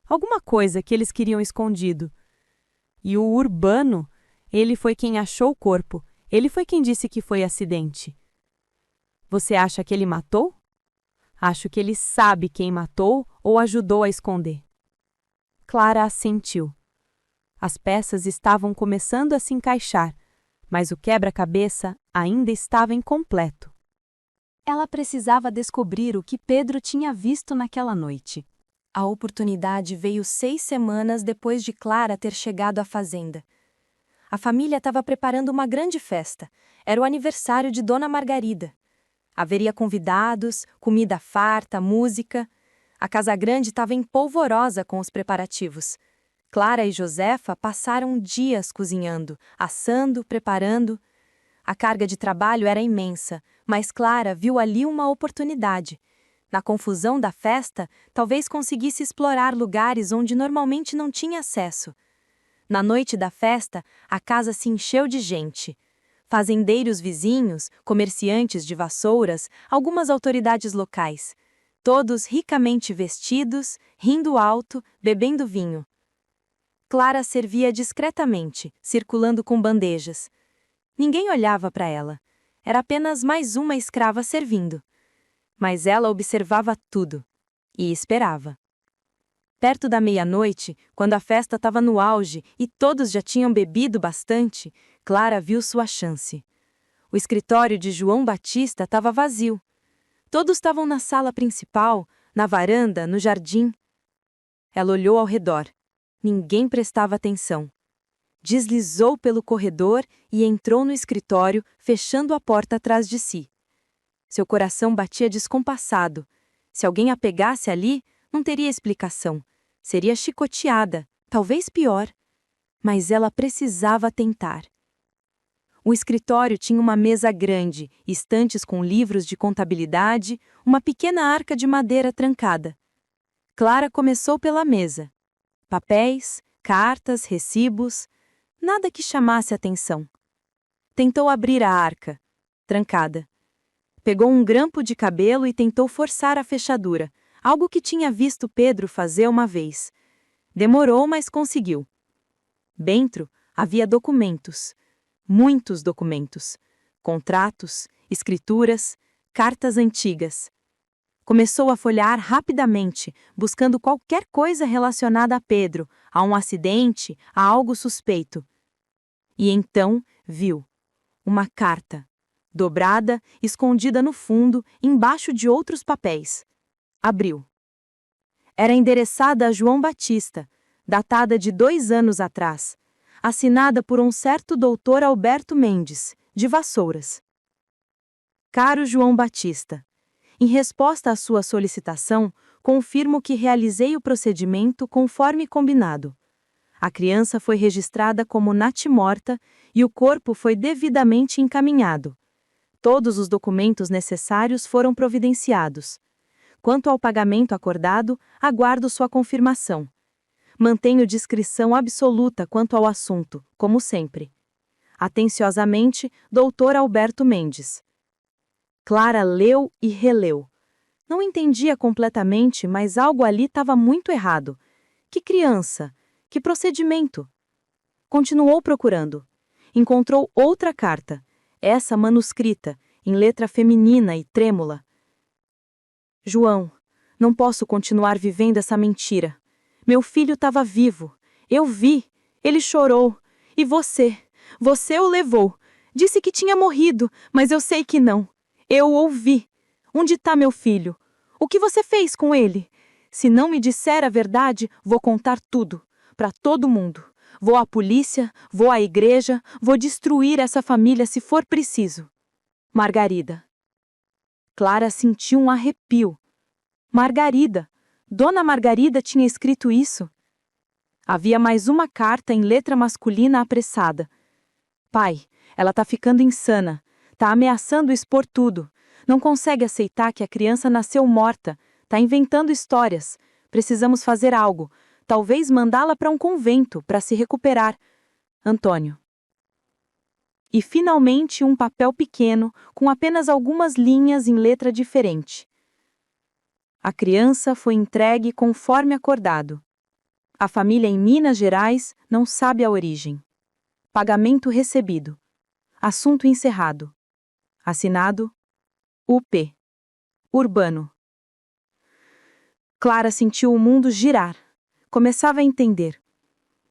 Alguma coisa que eles queriam escondido. E o Urbano, ele foi quem achou o corpo. Ele foi quem disse que foi acidente. Você acha que ele matou? Acho que ele sabe quem matou ou ajudou a esconder. Clara assentiu. As peças estavam começando a se encaixar, mas o quebra-cabeça ainda estava incompleto. Ela precisava descobrir o que Pedro tinha visto naquela noite. A oportunidade veio 6 semanas depois de Clara ter chegado à fazenda. A família estava preparando uma grande festa. Era o aniversário de Dona Margarida. Haveria convidados, comida farta, música. A casa grande estava empolvorosa com os preparativos. Clara e Josefa passaram dias cozinhando, assando, preparando. A carga de trabalho era imensa, mas Clara viu ali uma oportunidade. Na confusão da festa, talvez conseguisse explorar lugares onde normalmente não tinha acesso. Na noite da festa, a casa se encheu de gente. Fazendeiros vizinhos, comerciantes de vassouras, algumas autoridades locais. Todos ricamente vestidos, rindo alto, bebendo vinho. Clara servia discretamente, circulando com bandejas. Ninguém olhava para ela. Era apenas mais uma escrava servindo. Mas ela observava tudo. E esperava. Perto da meia-noite, quando a festa estava no auge e todos já tinham bebido bastante, Clara viu sua chance. O escritório de João Batista estava vazio. Todos estavam na sala principal, na varanda, no jardim. Ela olhou ao redor. Ninguém prestava atenção. Deslizou pelo corredor e entrou no escritório, fechando a porta atrás de si. Seu coração batia descompassado. Se alguém a pegasse ali, não teria explicação. Seria chicoteada, talvez pior. Mas ela precisava tentar. O escritório tinha uma mesa grande, estantes com livros de contabilidade, uma pequena arca de madeira trancada. Clara começou pela mesa. Papéis, cartas, recibos, nada que chamasse atenção. Tentou abrir a arca, trancada. Pegou um grampo de cabelo e tentou forçar a fechadura, algo que tinha visto Pedro fazer uma vez. Demorou, mas conseguiu. Dentro havia documentos, muitos documentos, contratos, escrituras, cartas antigas. Começou a folhear rapidamente, buscando qualquer coisa relacionada a Pedro, a um acidente, a algo suspeito. E então viu uma carta, dobrada, escondida no fundo, embaixo de outros papéis. Abriu. Era endereçada a João Batista, datada de 2 anos atrás, assinada por um certo doutor Alberto Mendes, de Vassouras. Caro João Batista, em resposta à sua solicitação, confirmo que realizei o procedimento conforme combinado. A criança foi registrada como natimorta e o corpo foi devidamente encaminhado. Todos os documentos necessários foram providenciados. Quanto ao pagamento acordado, aguardo sua confirmação. Mantenho discrição absoluta quanto ao assunto, como sempre. Atenciosamente, Dr. Alberto Mendes. Clara leu e releu. Não entendia completamente, mas algo ali estava muito errado. Que criança? Que procedimento? Continuou procurando. Encontrou outra carta, essa manuscrita, em letra feminina e trêmula. João, não posso continuar vivendo essa mentira. Meu filho estava vivo. Eu vi. Ele chorou. E você o levou. Disse que tinha morrido, mas eu sei que não. Eu ouvi. Onde está meu filho? O que você fez com ele? Se não me disser a verdade, vou contar tudo. Para todo mundo. Vou à polícia, vou à igreja, vou destruir essa família se for preciso. Margarida. Clara sentiu um arrepio. Margarida. Dona Margarida tinha escrito isso. Havia mais uma carta em letra masculina apressada. Pai, ela está ficando insana. Está ameaçando expor tudo. Não consegue aceitar que a criança nasceu morta. Está inventando histórias. Precisamos fazer algo. Talvez mandá-la para um convento para se recuperar. Antônio. e finalmente um papel pequeno com apenas algumas linhas em letra diferente. A criança foi entregue conforme acordado. A família em Minas Gerais não sabe a origem. Pagamento recebido. Assunto encerrado. Assinado UP. Urbano. Clara sentiu o mundo girar. Começava a entender.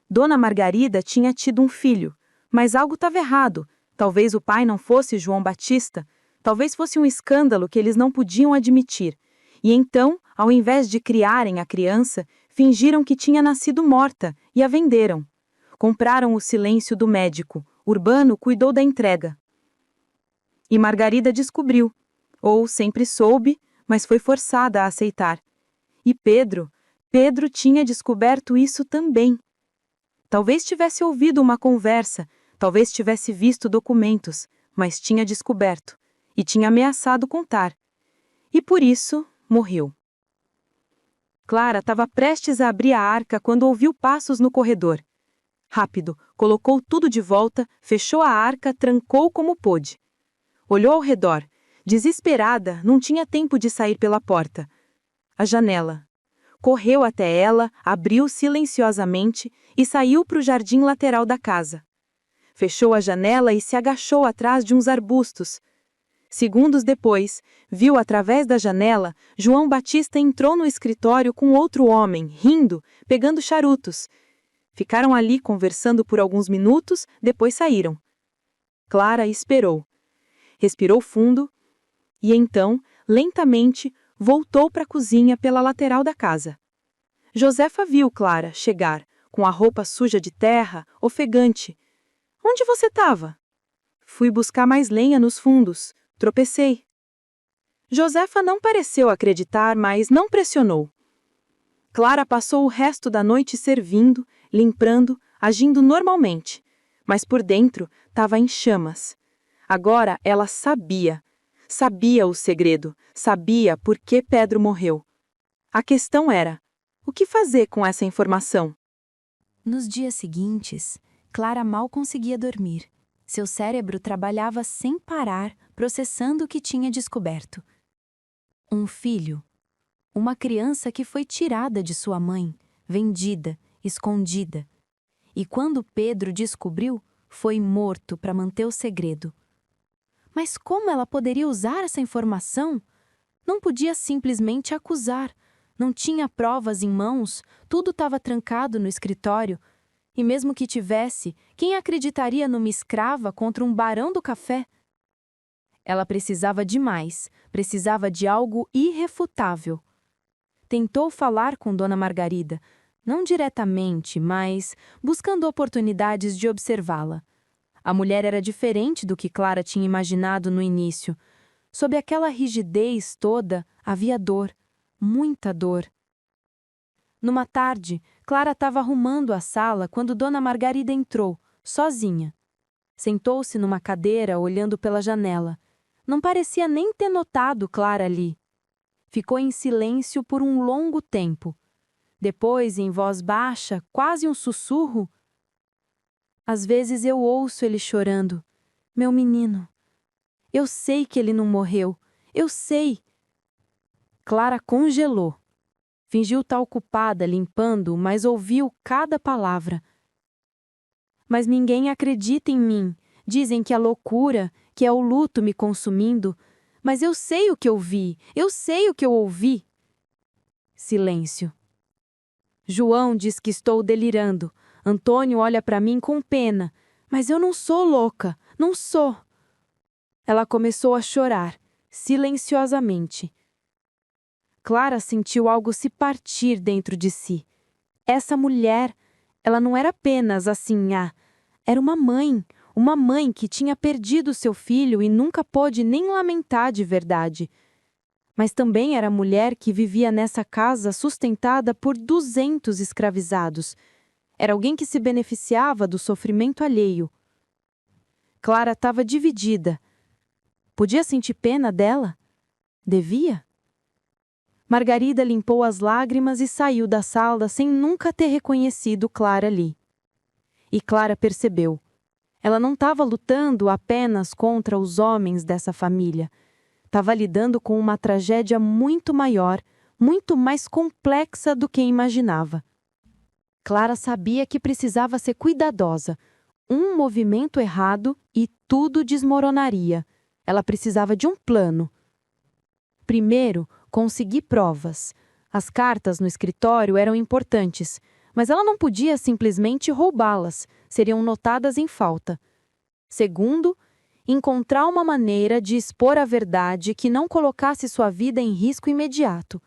Dona Margarida tinha tido um filho, mas algo estava errado. Talvez o pai não fosse João Batista, talvez fosse um escândalo que eles não podiam admitir. E então, ao invés de criarem a criança, fingiram que tinha nascido morta e a venderam. Compraram o silêncio do médico. Urbano cuidou da entrega. E Margarida descobriu, ou sempre soube, mas foi forçada a aceitar. E Pedro tinha descoberto isso também. Talvez tivesse ouvido uma conversa, talvez tivesse visto documentos, mas tinha descoberto, e tinha ameaçado contar. E por isso, morreu. Clara estava prestes a abrir a arca quando ouviu passos no corredor. Rápido, colocou tudo de volta, fechou a arca, trancou como pôde. Olhou ao redor. Desesperada, não tinha tempo de sair pela porta. A janela. Correu até ela, abriu silenciosamente e saiu para o jardim lateral da casa. Fechou a janela e se agachou atrás de uns arbustos. Segundos depois, viu através da janela, João Batista entrou no escritório com outro homem, rindo, pegando charutos. Ficaram ali conversando por alguns minutos, depois saíram. Clara esperou. Respirou fundo e então, lentamente, voltou para a cozinha pela lateral da casa. Josefa viu Clara chegar, com a roupa suja de terra, ofegante. — Onde você estava? — Fui buscar mais lenha nos fundos. Tropecei. Josefa não pareceu acreditar, mas não pressionou. Clara passou o resto da noite servindo, limpando, agindo normalmente, mas por dentro estava em chamas. Agora ela sabia o segredo, sabia por que Pedro morreu. A questão era, o que fazer com essa informação? Nos dias seguintes, Clara mal conseguia dormir. Seu cérebro trabalhava sem parar, processando o que tinha descoberto. Um filho. Uma criança que foi tirada de sua mãe, vendida, escondida. E quando Pedro descobriu, foi morto para manter o segredo. Mas como ela poderia usar essa informação? Não podia simplesmente acusar. Não tinha provas em mãos, tudo estava trancado no escritório. E mesmo que tivesse, quem acreditaria numa escrava contra um barão do café? Ela precisava de mais, precisava de algo irrefutável. Tentou falar com Dona Margarida, não diretamente, mas buscando oportunidades de observá-la. A mulher era diferente do que Clara tinha imaginado no início. Sob aquela rigidez toda, havia dor, muita dor. Numa tarde, Clara estava arrumando a sala quando Dona Margarida entrou, sozinha. Sentou-se numa cadeira, olhando pela janela. Não parecia nem ter notado Clara ali. Ficou em silêncio por um longo tempo. Depois, em voz baixa, quase um sussurro: às vezes eu ouço ele chorando. Meu menino. Eu sei que ele não morreu. Eu sei. Clara congelou. Fingiu estar ocupada limpando, mas ouviu cada palavra. Mas ninguém acredita em mim. Dizem que é loucura, que é o luto me consumindo. Mas eu sei o que eu vi. Eu sei o que eu ouvi. Silêncio. João diz que estou delirando. Antônio olha para mim com pena. Mas eu não sou louca. Não sou. Ela começou a chorar, silenciosamente. Clara sentiu algo se partir dentro de si. Essa mulher, ela não era apenas assim, era uma mãe que tinha perdido seu filho e nunca pôde nem lamentar de verdade. Mas também era a mulher que vivia nessa casa sustentada por 200 escravizados. Era alguém que se beneficiava do sofrimento alheio. Clara estava dividida. Podia sentir pena dela? Devia? Margarida limpou as lágrimas e saiu da sala sem nunca ter reconhecido Clara ali. E Clara percebeu. Ela não estava lutando apenas contra os homens dessa família. Estava lidando com uma tragédia muito maior, muito mais complexa do que imaginava. Clara sabia que precisava ser cuidadosa. Um movimento errado e tudo desmoronaria. Ela precisava de um plano. Primeiro, conseguir provas. As cartas no escritório eram importantes, mas ela não podia simplesmente roubá-las, seriam notadas em falta. Segundo, encontrar uma maneira de expor a verdade que não colocasse sua vida em risco imediato.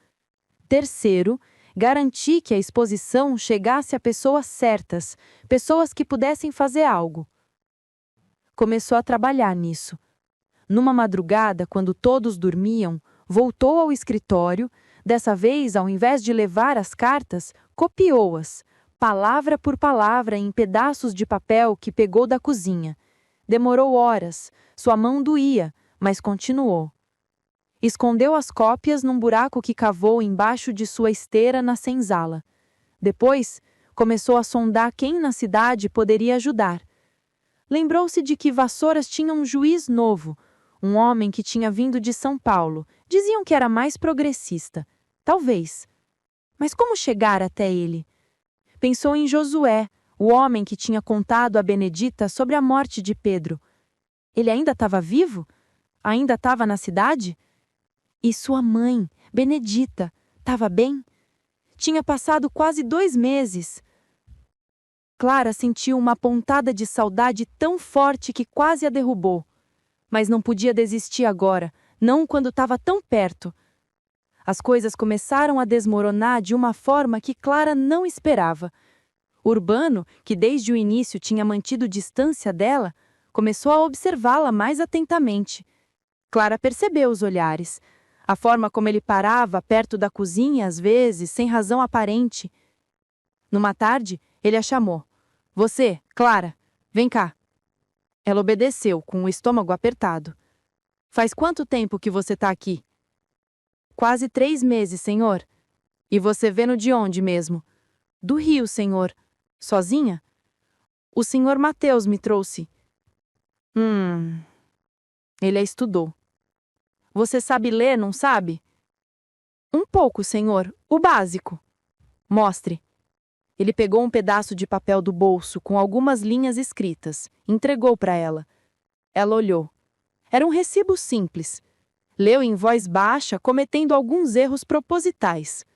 Terceiro, garantir que a exposição chegasse a pessoas certas, pessoas que pudessem fazer algo. Começou a trabalhar nisso. Numa madrugada, quando todos dormiam, voltou ao escritório. Dessa vez, ao invés de levar as cartas, copiou-as, palavra por palavra, em pedaços de papel que pegou da cozinha. Demorou horas, sua mão doía, mas continuou. Escondeu as cópias num buraco que cavou embaixo de sua esteira na senzala. Depois, começou a sondar quem na cidade poderia ajudar. Lembrou-se de que Vassouras tinha um juiz novo, um homem que tinha vindo de São Paulo. Diziam que era mais progressista. Talvez. Mas como chegar até ele? Pensou em Josué, o homem que tinha contado a Benedita sobre a morte de Pedro. Ele ainda estava vivo? Ainda estava na cidade? E sua mãe, Benedita, estava bem? Tinha passado quase 2 meses. Clara sentiu uma pontada de saudade tão forte que quase a derrubou. Mas não podia desistir agora, não quando estava tão perto. As coisas começaram a desmoronar de uma forma que Clara não esperava. Urbano, que desde o início tinha mantido distância dela, começou a observá-la mais atentamente. Clara percebeu os olhares, a forma como ele parava perto da cozinha às vezes, sem razão aparente. Numa tarde, ele a chamou. Você, Clara, vem cá. Ela obedeceu, com o estômago apertado. Faz quanto tempo que você está aqui? Quase 3 meses, senhor. E você veio de onde mesmo? Do Rio, senhor. Sozinha? O senhor Mateus me trouxe. Ele a estudou. Você sabe ler, não sabe? Um pouco, senhor. O básico. Mostre. Ele pegou um pedaço de papel do bolso com algumas linhas escritas. Entregou para ela. Ela olhou. Era um recibo simples. Leu em voz baixa, cometendo alguns erros propositais.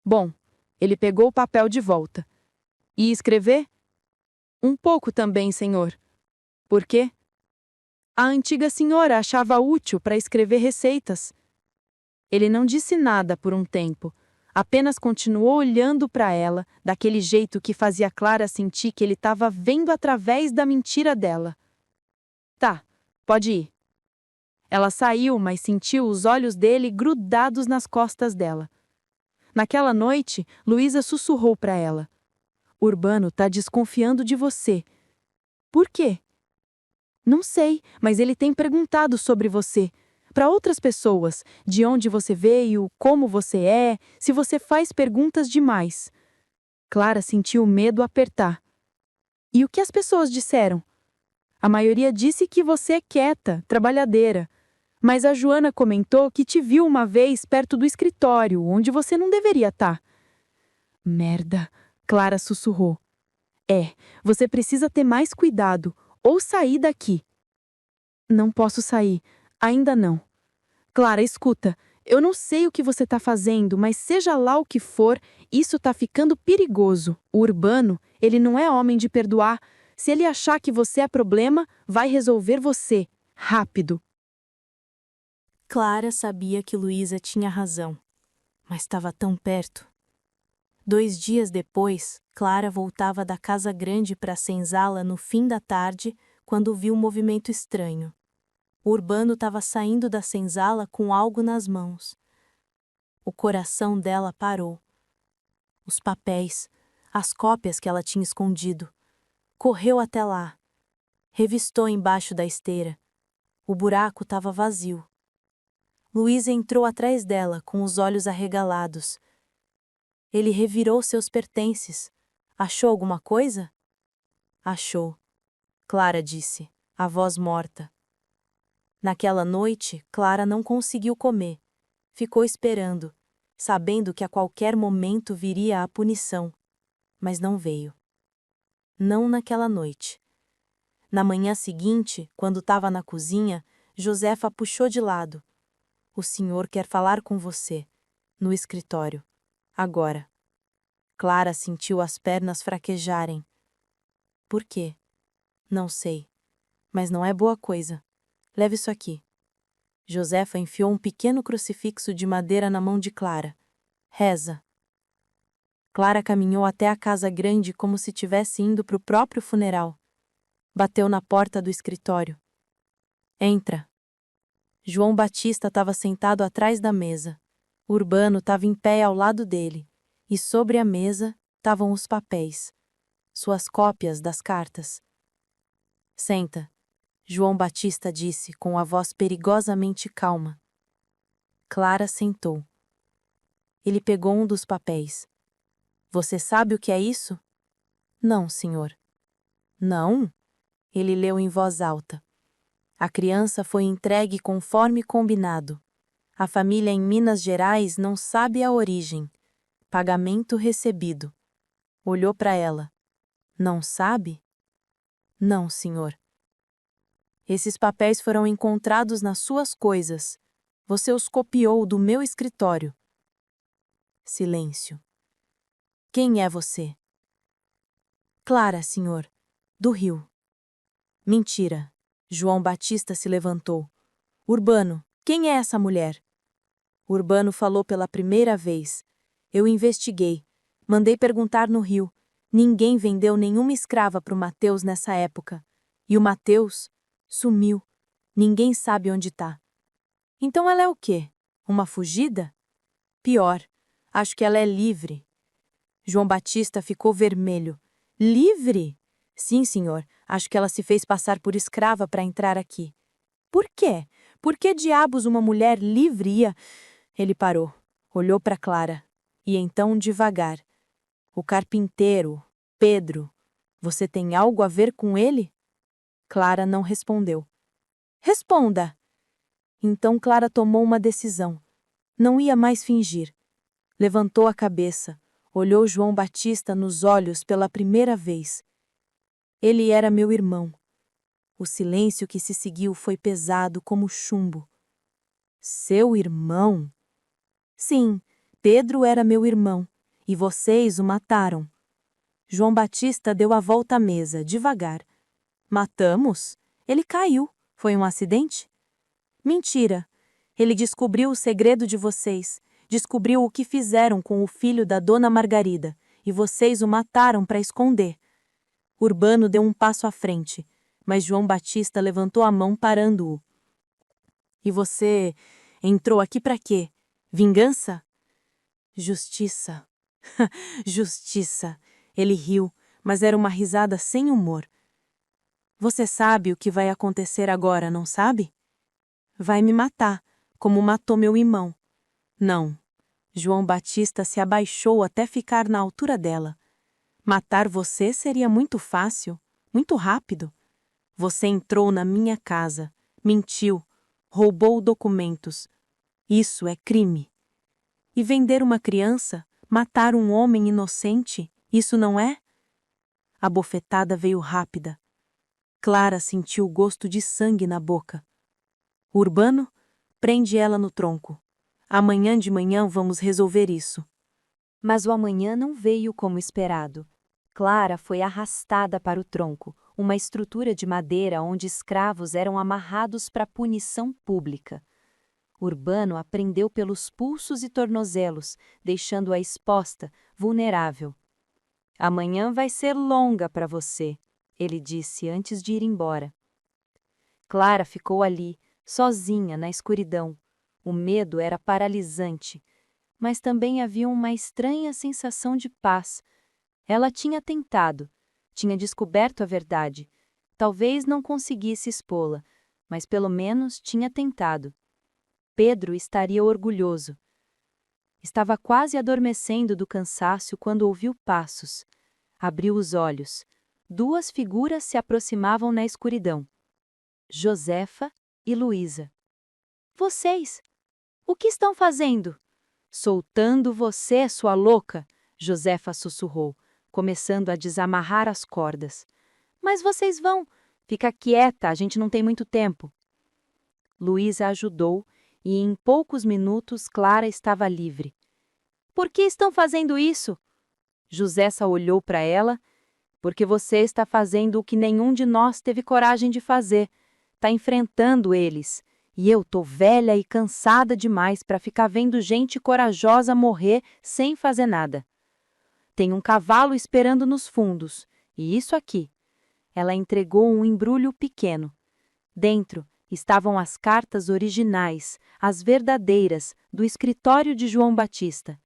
Bom, ele pegou o papel de volta. E escrever? Um pouco também, senhor. Por quê? A antiga senhora achava útil para escrever receitas. Ele não disse nada por um tempo. Apenas continuou olhando para ela, daquele jeito que fazia Clara sentir que ele estava vendo através da mentira dela. Tá, pode ir. Ela saiu, mas sentiu os olhos dele grudados nas costas dela. Naquela noite, Luísa sussurrou para ela. Urbano está desconfiando de você. Por quê? Não sei, mas ele tem perguntado sobre você. Para outras pessoas, de onde você veio, como você é, se você faz perguntas demais. Clara sentiu o medo apertar. E o que as pessoas disseram? A maioria disse que você é quieta, trabalhadeira. Mas a Joana comentou que te viu uma vez perto do escritório, onde você não deveria estar. Merda, Clara sussurrou. Você precisa ter mais cuidado, ou sair daqui. Não posso sair, ainda não. Clara, escuta, eu não sei o que você está fazendo, mas seja lá o que for, isso está ficando perigoso. O Urbano, ele não é homem de perdoar. Se ele achar que você é problema, vai resolver você. Rápido. Clara sabia que Luísa tinha razão, mas estava tão perto. 2 dias depois, Clara voltava da casa grande para a senzala no fim da tarde, quando viu um movimento estranho. O Urbano estava saindo da senzala com algo nas mãos. O coração dela parou. Os papéis, as cópias que ela tinha escondido. Correu até lá. Revistou embaixo da esteira. O buraco estava vazio. Luísa entrou atrás dela, com os olhos arregalados. Ele revirou seus pertences. Achou alguma coisa? Achou. Clara disse, a voz morta. Naquela noite, Clara não conseguiu comer. Ficou esperando, sabendo que a qualquer momento viria a punição. Mas não veio. Não naquela noite. Na manhã seguinte, quando estava na cozinha, Josefa a puxou de lado. O senhor quer falar com você. No escritório. Agora. Clara sentiu as pernas fraquejarem. Por quê? Não sei. Mas não é boa coisa. Leve isso aqui. Josefa enfiou um pequeno crucifixo de madeira na mão de Clara. Reza. Clara caminhou até a casa grande como se tivesse indo para o próprio funeral. Bateu na porta do escritório. Entra. João Batista estava sentado atrás da mesa. Urbano estava em pé ao lado dele. E sobre a mesa estavam os papéis. Suas cópias das cartas. Senta. João Batista disse com a voz perigosamente calma. Clara sentou. Ele pegou um dos papéis. Você sabe o que é isso? Não, senhor. Não? Ele leu em voz alta. A criança foi entregue conforme combinado. A família em Minas Gerais não sabe a origem. Pagamento recebido. Olhou para ela. Não sabe? Não, senhor. Esses papéis foram encontrados nas suas coisas. Você os copiou do meu escritório. Silêncio. Quem é você? Clara, senhor. Do Rio. Mentira. João Batista se levantou. Urbano, quem é essa mulher? Urbano falou pela primeira vez. Eu investiguei. Mandei perguntar no Rio. Ninguém vendeu nenhuma escrava para o Mateus nessa época. E o Mateus sumiu. Ninguém sabe onde está. Então ela é o quê? Uma fugida? Pior. Acho que ela é livre. João Batista ficou vermelho. Livre? Sim, senhor. Acho que ela se fez passar por escrava para entrar aqui. Por quê? Por que diabos uma mulher livre ia... Ele parou. Olhou para Clara. E então, devagar. O carpinteiro, Pedro, você tem algo a ver com ele? Clara não respondeu. Responda! Então Clara tomou uma decisão. Não ia mais fingir. Levantou a cabeça, olhou João Batista nos olhos pela primeira vez. Ele era meu irmão. O silêncio que se seguiu foi pesado como chumbo. Seu irmão? Sim, Pedro era meu irmão, e vocês o mataram. João Batista deu a volta à mesa, devagar. Matamos? Ele caiu. Foi um acidente? Mentira. Ele descobriu o segredo de vocês. Descobriu o que fizeram com o filho da dona Margarida, e vocês o mataram para esconder. Urbano deu um passo à frente, mas João Batista levantou a mão parando-o. E você entrou aqui para quê? Vingança? Justiça. Justiça. Ele riu, mas era uma risada sem humor. Você sabe o que vai acontecer agora, não sabe? Vai me matar, como matou meu irmão. Não. João Batista se abaixou até ficar na altura dela. Matar você seria muito fácil, muito rápido. Você entrou na minha casa, mentiu, roubou documentos. Isso é crime. E vender uma criança, matar um homem inocente, isso não é? A bofetada veio rápida. Clara sentiu o gosto de sangue na boca. Urbano, prende ela no tronco. Amanhã de manhã vamos resolver isso. Mas o amanhã não veio como esperado. Clara foi arrastada para o tronco, uma estrutura de madeira onde escravos eram amarrados para punição pública. Urbano a prendeu pelos pulsos e tornozelos, deixando-a exposta, vulnerável. Amanhã vai ser longa para você, ele disse antes de ir embora. Clara ficou ali, sozinha, na escuridão. O medo era paralisante, mas também havia uma estranha sensação de paz. Ela tinha tentado, tinha descoberto a verdade. Talvez não conseguisse expô-la, mas pelo menos tinha tentado. Pedro estaria orgulhoso. Estava quase adormecendo do cansaço quando ouviu passos. Abriu os olhos. duas figuras se aproximavam na escuridão. Josefa e Luísa. Vocês! O que estão fazendo? Soltando você, sua louca! Josefa sussurrou, começando a desamarrar as cordas. Mas vocês vão! Fica quieta, a gente não tem muito tempo. Luísa ajudou e em poucos minutos Clara estava livre. Por que estão fazendo isso? Josefa olhou para ela. Porque você está fazendo o que nenhum de nós teve coragem de fazer. Está enfrentando eles. E eu tô velha e cansada demais para ficar vendo gente corajosa morrer sem fazer nada. Tem um cavalo esperando nos fundos. E isso aqui. Ela entregou um embrulho pequeno. Dentro estavam as cartas originais, as verdadeiras, do escritório de João Batista.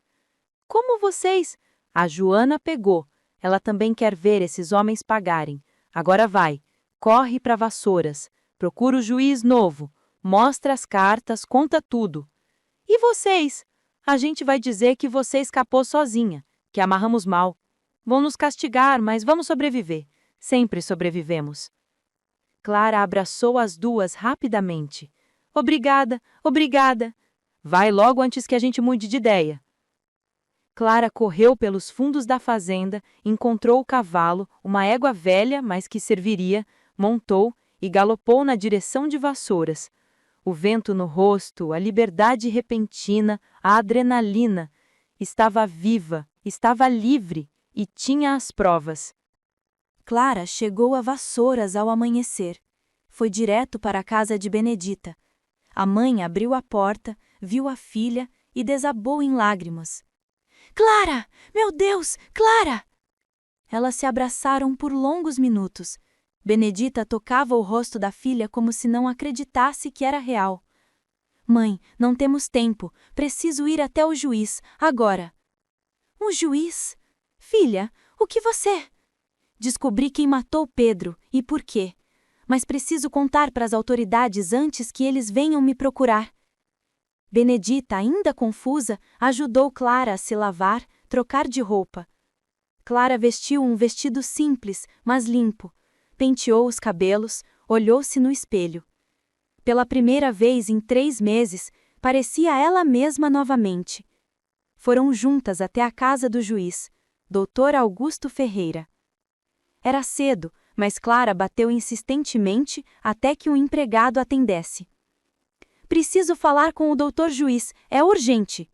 Como vocês? A Joana pegou. Ela também quer ver esses homens pagarem. Agora vai. Corre para Vassouras. Procura o juiz novo. Mostra as cartas, conta tudo. E vocês? A gente vai dizer que você escapou sozinha, que amarramos mal. Vão nos castigar, mas vamos sobreviver. Sempre sobrevivemos. Clara abraçou as duas rapidamente. Obrigada, obrigada. Vai logo antes que a gente mude de ideia. Clara correu pelos fundos da fazenda, encontrou o cavalo, uma égua velha, mas que serviria, montou e galopou na direção de Vassouras. O vento no rosto, a liberdade repentina, a adrenalina. Estava viva, estava livre e tinha as provas. Clara chegou a Vassouras ao amanhecer. Foi direto para a casa de Benedita. A mãe abriu a porta, viu a filha e desabou em lágrimas. Clara! Meu Deus! Clara! Elas se abraçaram por longos minutos. Benedita tocava o rosto da filha como se não acreditasse que era real. Mãe, não temos tempo. Preciso ir até o juiz, agora. Um juiz? Filha, o que você... Descobri quem matou Pedro e por quê. Mas preciso contar para as autoridades antes que eles venham me procurar. Benedita, ainda confusa, ajudou Clara a se lavar, trocar de roupa. Clara vestiu um vestido simples, mas limpo. Penteou os cabelos, olhou-se no espelho. Pela primeira vez em 3 meses, parecia ela mesma novamente. Foram juntas até a casa do juiz, Dr. Augusto Ferreira. Era cedo, mas Clara bateu insistentemente até que um empregado atendesse. Preciso falar com o doutor juiz, é urgente.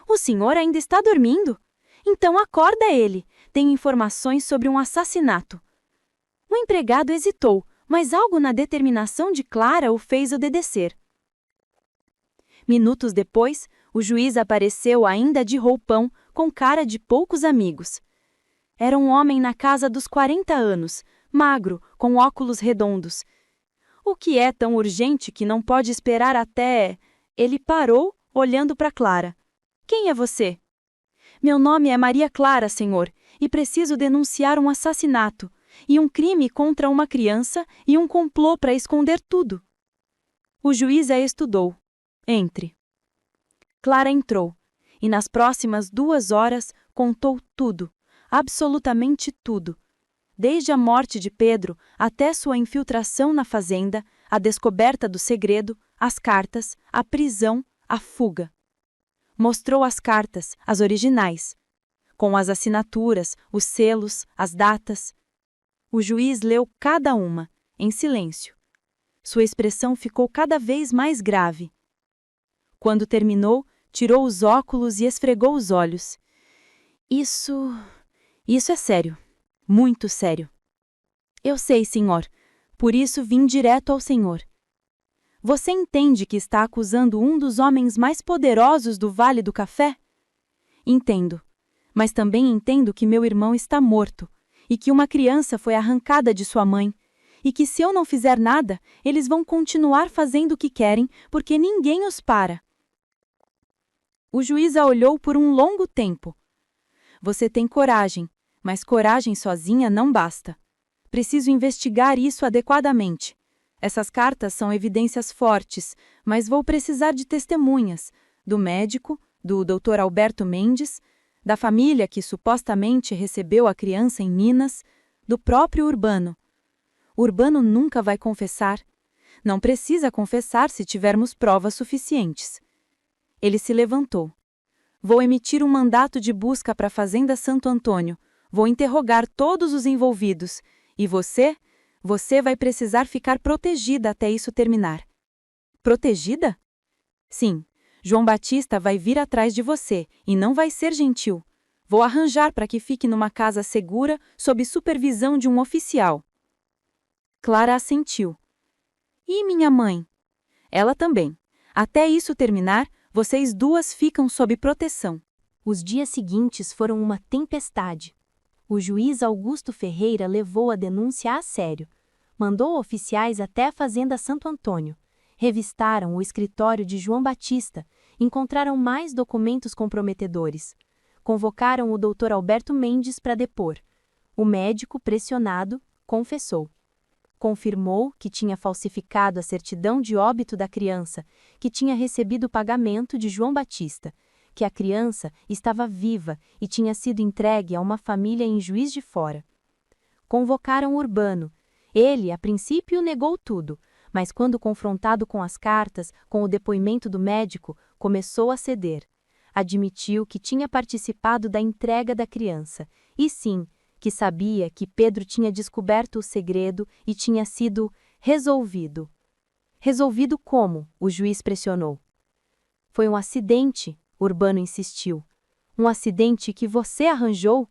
O senhor ainda está dormindo? Então acorda ele, tem informações sobre um assassinato. O empregado hesitou, mas algo na determinação de Clara o fez obedecer. Minutos depois, o juiz apareceu ainda de roupão, com cara de poucos amigos. Era um homem na casa dos 40 anos, magro, com óculos redondos. O que é tão urgente que não pode esperar até... Ele parou, olhando para Clara. Quem é você? Meu nome é Maria Clara, senhor, e preciso denunciar um assassinato, e um crime contra uma criança e um complô para esconder tudo. O juiz a estudou. Entre. Clara entrou, e nas próximas 2 horas contou tudo, absolutamente tudo. Desde a morte de Pedro até sua infiltração na fazenda, a descoberta do segredo, as cartas, a prisão, a fuga. Mostrou as cartas, as originais, com as assinaturas, os selos, as datas. O juiz leu cada uma, em silêncio. Sua expressão ficou cada vez mais grave. Quando terminou, tirou os óculos e esfregou os olhos. Isso é sério. Muito sério. Eu sei, senhor. Por isso vim direto ao senhor. Você entende que está acusando um dos homens mais poderosos do Vale do Café? Entendo. Mas também entendo que meu irmão está morto, e que uma criança foi arrancada de sua mãe, e que se eu não fizer nada, eles vão continuar fazendo o que querem, porque ninguém os para. O juiz a olhou por um longo tempo. Você tem coragem, mas coragem sozinha não basta. Preciso investigar isso adequadamente. Essas cartas são evidências fortes, mas vou precisar de testemunhas, do médico, do Dr. Alberto Mendes, da família que supostamente recebeu a criança em Minas, do próprio Urbano. Urbano nunca vai confessar. Não precisa confessar se tivermos provas suficientes. Ele se levantou. Vou emitir um mandato de busca para a Fazenda Santo Antônio. Vou interrogar todos os envolvidos. E você vai precisar ficar protegida até isso terminar. Protegida? Sim. João Batista vai vir atrás de você e não vai ser gentil. Vou arranjar para que fique numa casa segura sob supervisão de um oficial. Clara assentiu. E minha mãe? Ela também. Até isso terminar, vocês duas ficam sob proteção. Os dias seguintes foram uma tempestade. O juiz Augusto Ferreira levou a denúncia a sério. Mandou oficiais até a Fazenda Santo Antônio. Revistaram o escritório de João Batista, encontraram mais documentos comprometedores. Convocaram o Dr. Alberto Mendes para depor. O médico, pressionado, confessou. Confirmou que tinha falsificado a certidão de óbito da criança, que tinha recebido o pagamento de João Batista, que a criança estava viva e tinha sido entregue a uma família em Juiz de Fora. Convocaram Urbano. Ele, a princípio, negou tudo, mas quando confrontado com as cartas, com o depoimento do médico, começou a ceder. Admitiu que tinha participado da entrega da criança, e sim, que sabia que Pedro tinha descoberto o segredo e tinha sido resolvido. Resolvido como? O juiz pressionou. Foi um acidente, Urbano insistiu. Um acidente que você arranjou?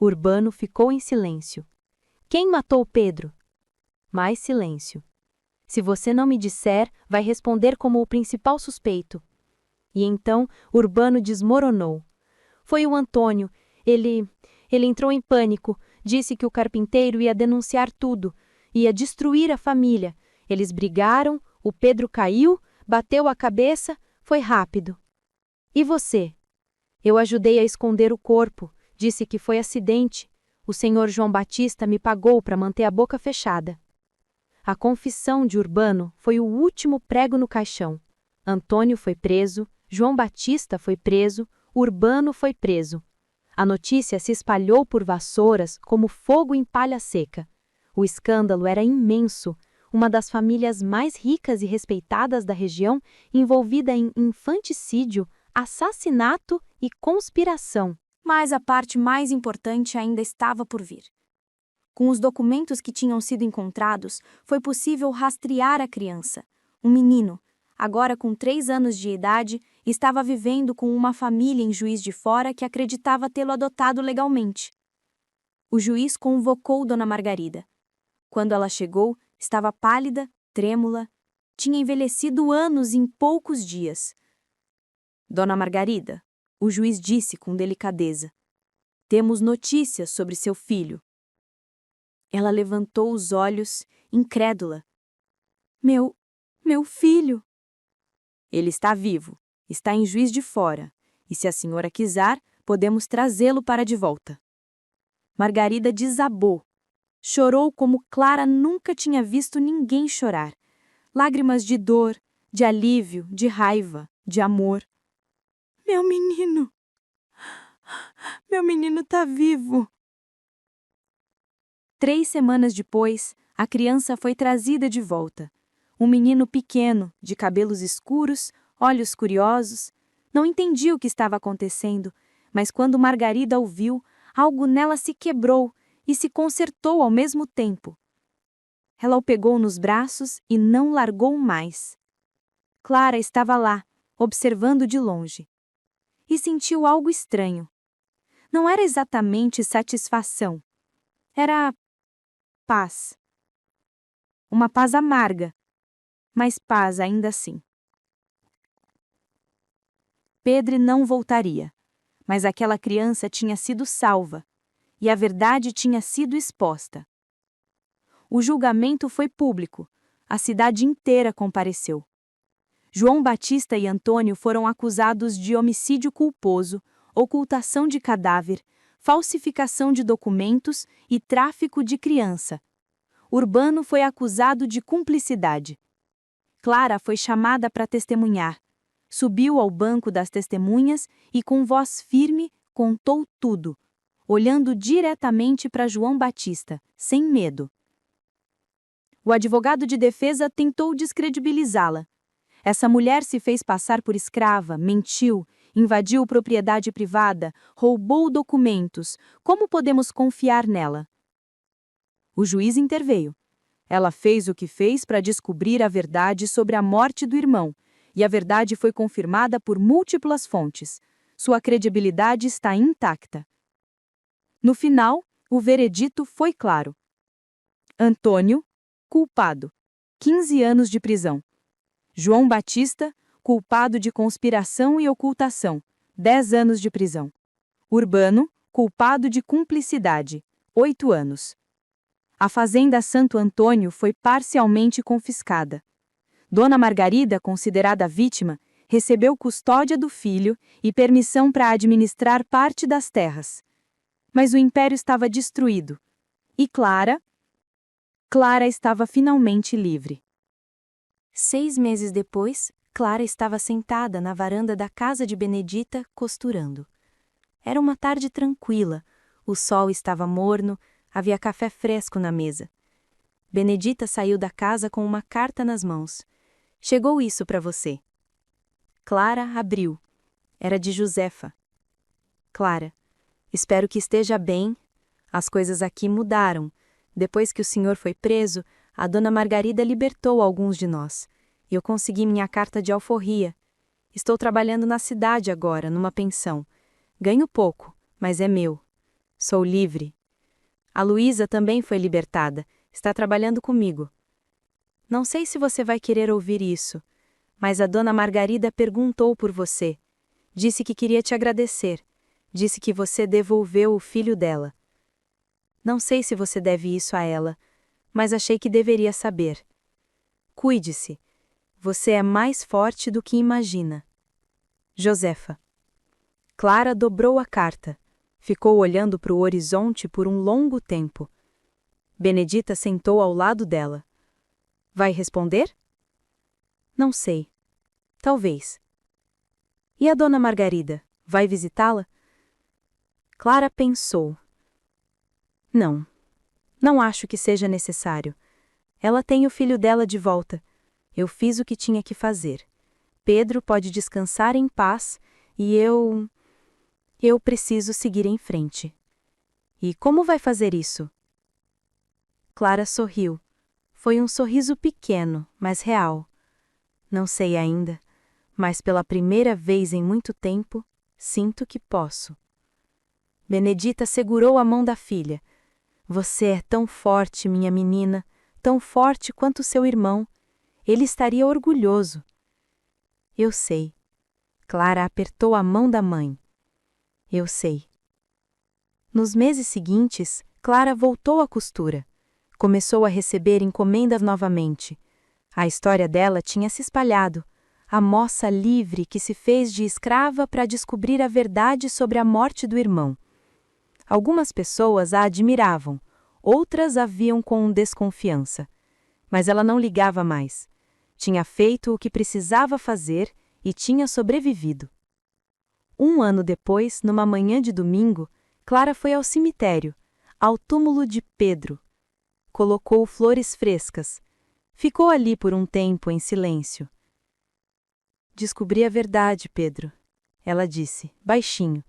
Urbano ficou em silêncio. Quem matou Pedro? Mais silêncio. Se você não me disser, vai responder como o principal suspeito. E então Urbano desmoronou. Foi o Antônio. Ele entrou em pânico, disse que o carpinteiro ia denunciar tudo, ia destruir a família. Eles brigaram, o Pedro caiu, bateu a cabeça, foi rápido. E você? Eu ajudei a esconder o corpo, disse que foi acidente. O senhor João Batista me pagou para manter a boca fechada. A confissão de Urbano foi o último prego no caixão. Antônio foi preso, João Batista foi preso, Urbano foi preso. A notícia se espalhou por Vassouras como fogo em palha seca. O escândalo era imenso. Uma das famílias mais ricas e respeitadas da região, envolvida em infanticídio, assassinato e conspiração. Mas a parte mais importante ainda estava por vir. Com os documentos que tinham sido encontrados, foi possível rastrear a criança. Um menino, agora com 3 anos de idade, estava vivendo com uma família em Juiz de Fora que acreditava tê-lo adotado legalmente. O juiz convocou Dona Margarida. Quando ela chegou, estava pálida, trêmula, tinha envelhecido anos em poucos dias. Dona Margarida, o juiz disse com delicadeza, temos notícias sobre seu filho. Ela levantou os olhos, incrédula. Meu filho! Ele está vivo, está em Juiz de Fora, e se a senhora quiser, podemos trazê-lo para de volta. Margarida desabou. Chorou como Clara nunca tinha visto ninguém chorar. Lágrimas de dor, de alívio, de raiva, de amor. Meu menino! Meu menino está vivo! 3 semanas depois, a criança foi trazida de volta. Um menino pequeno, de cabelos escuros, olhos curiosos. Não entendia o que estava acontecendo, mas quando Margarida o viu, algo nela se quebrou e se consertou ao mesmo tempo. Ela o pegou nos braços e não largou mais. Clara estava lá, observando de longe. E sentiu algo estranho. Não era exatamente satisfação. Era paz. Uma paz amarga, mas paz ainda assim. Pedro não voltaria, mas aquela criança tinha sido salva, e a verdade tinha sido exposta. O julgamento foi público, a cidade inteira compareceu. João Batista e Antônio foram acusados de homicídio culposo, ocultação de cadáver, falsificação de documentos e tráfico de criança. Urbano foi acusado de cumplicidade. Clara foi chamada para testemunhar. Subiu ao banco das testemunhas e, com voz firme, contou tudo. olhando diretamente para João Batista, sem medo. O advogado de defesa tentou descredibilizá-la. Essa mulher se fez passar por escrava, mentiu, invadiu propriedade privada, roubou documentos. Como podemos confiar nela? O juiz interveio. Ela fez o que fez para descobrir a verdade sobre a morte do irmão, e a verdade foi confirmada por múltiplas fontes. Sua credibilidade está intacta. No final, o veredito foi claro. Antônio, culpado. 15 anos de prisão. João Batista, culpado de conspiração e ocultação. 10 anos de prisão. Urbano, culpado de cumplicidade. 8 anos. A fazenda Santo Antônio foi parcialmente confiscada. Dona Margarida, considerada vítima, recebeu custódia do filho e permissão para administrar parte das terras. Mas o império estava destruído. E Clara estava finalmente livre. 6 meses depois, Clara estava sentada na varanda da casa de Benedita, costurando. Era uma tarde tranquila, o sol estava morno, havia café fresco na mesa. Benedita saiu da casa com uma carta nas mãos. Chegou isso para você. Clara abriu. Era de Josefa. Clara, espero que esteja bem. As coisas aqui mudaram. Depois que o senhor foi preso, a dona Margarida libertou alguns de nós. E eu consegui minha carta de alforria. Estou trabalhando na cidade agora, numa pensão. Ganho pouco, mas é meu. Sou livre. A Luísa também foi libertada. Está trabalhando comigo. Não sei se você vai querer ouvir isso, mas a dona Margarida perguntou por você. Disse que queria te agradecer. Disse que você devolveu o filho dela. Não sei se você deve isso a ela, mas achei que deveria saber. Cuide-se. Você é mais forte do que imagina. Josefa. Clara dobrou a carta. Ficou olhando para o horizonte por um longo tempo. Benedita sentou ao lado dela. Vai responder? Não sei. Talvez. E a dona Margarida? Vai visitá-la? Clara pensou. Não. Não acho que seja necessário. Ela tem o filho dela de volta. Eu fiz o que tinha que fazer. Pedro pode descansar em paz e eu preciso seguir em frente. E como vai fazer isso? Clara sorriu. Foi um sorriso pequeno, mas real. Não sei ainda, mas pela primeira vez em muito tempo, sinto que posso. Benedita segurou a mão da filha. Você é tão forte, minha menina, tão forte quanto seu irmão. Ele estaria orgulhoso. Eu sei. Clara apertou a mão da mãe. Eu sei. Nos meses seguintes, Clara voltou à costura. Começou a receber encomendas novamente. A história dela tinha se espalhado. A moça livre que se fez de escrava para descobrir a verdade sobre a morte do irmão. Algumas pessoas a admiravam, outras a viam com desconfiança. Mas ela não ligava mais. Tinha feito o que precisava fazer e tinha sobrevivido. 1 ano depois, numa manhã de domingo, Clara foi ao cemitério, ao túmulo de Pedro. Colocou flores frescas. Ficou ali por um tempo em silêncio. Descobri a verdade, Pedro, ela disse, baixinho.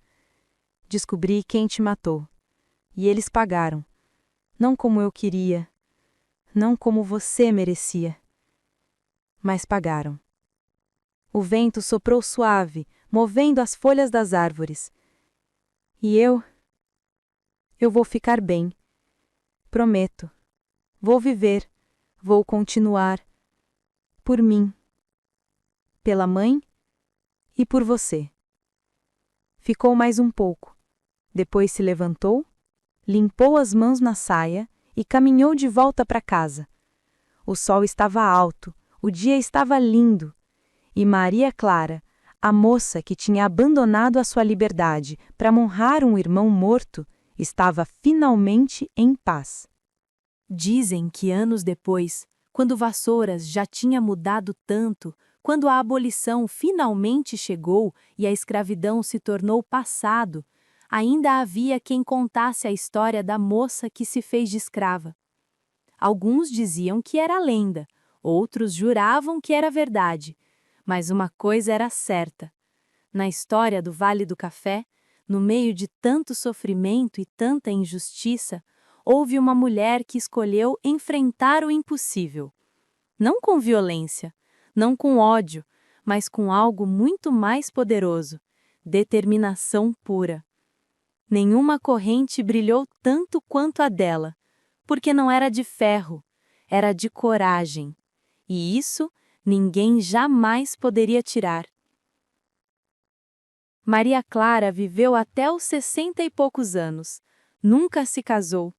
Descobri quem te matou. E eles pagaram. Não como eu queria. Não como você merecia. Mas pagaram. O vento soprou suave, movendo as folhas das árvores. E eu vou ficar bem. Prometo. Vou viver. Vou continuar. Por mim. Pela mãe e por você. Ficou mais um pouco. Depois se levantou, limpou as mãos na saia e caminhou de volta para casa. O sol estava alto, o dia estava lindo. E Maria Clara, a moça que tinha abandonado a sua liberdade para honrar um irmão morto, estava finalmente em paz. Dizem que anos depois, quando Vassouras já tinha mudado tanto, quando a abolição finalmente chegou e a escravidão se tornou passado, ainda havia quem contasse a história da moça que se fez de escrava. Alguns diziam que era lenda, outros juravam que era verdade, mas uma coisa era certa. Na história do Vale do Café, no meio de tanto sofrimento e tanta injustiça, houve uma mulher que escolheu enfrentar o impossível. Não com violência, não com ódio, mas com algo muito mais poderoso: determinação pura. Nenhuma corrente brilhou tanto quanto a dela, porque não era de ferro, era de coragem. E isso ninguém jamais poderia tirar. Maria Clara viveu até os 60 e poucos anos. Nunca se casou.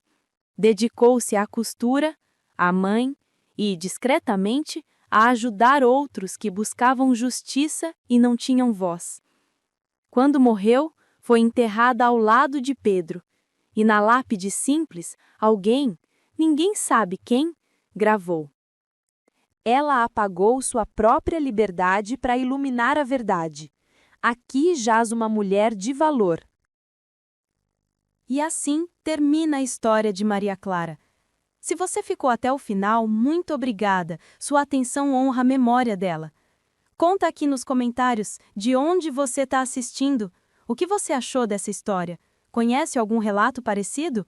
Dedicou-se à costura, à mãe e, discretamente, a ajudar outros que buscavam justiça e não tinham voz. Quando morreu, foi enterrada ao lado de Pedro, e na lápide simples, alguém, ninguém sabe quem, gravou: Ela apagou sua própria liberdade para iluminar a verdade. Aqui jaz uma mulher de valor. E assim termina a história de Maria Clara. Se você ficou até o final, muito obrigada. Sua atenção honra a memória dela. Conta aqui nos comentários de onde você está assistindo. O que você achou dessa história? Conhece algum relato parecido?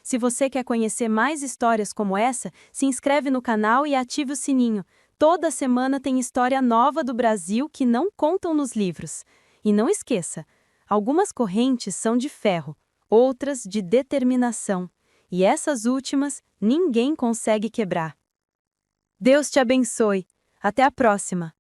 Se você quer conhecer mais histórias como essa, se inscreve no canal e ative o sininho. Toda semana tem história nova do Brasil que não contam nos livros. E não esqueça, algumas correntes são de ferro, outras de determinação. E essas últimas ninguém consegue quebrar. Deus te abençoe. Até a próxima!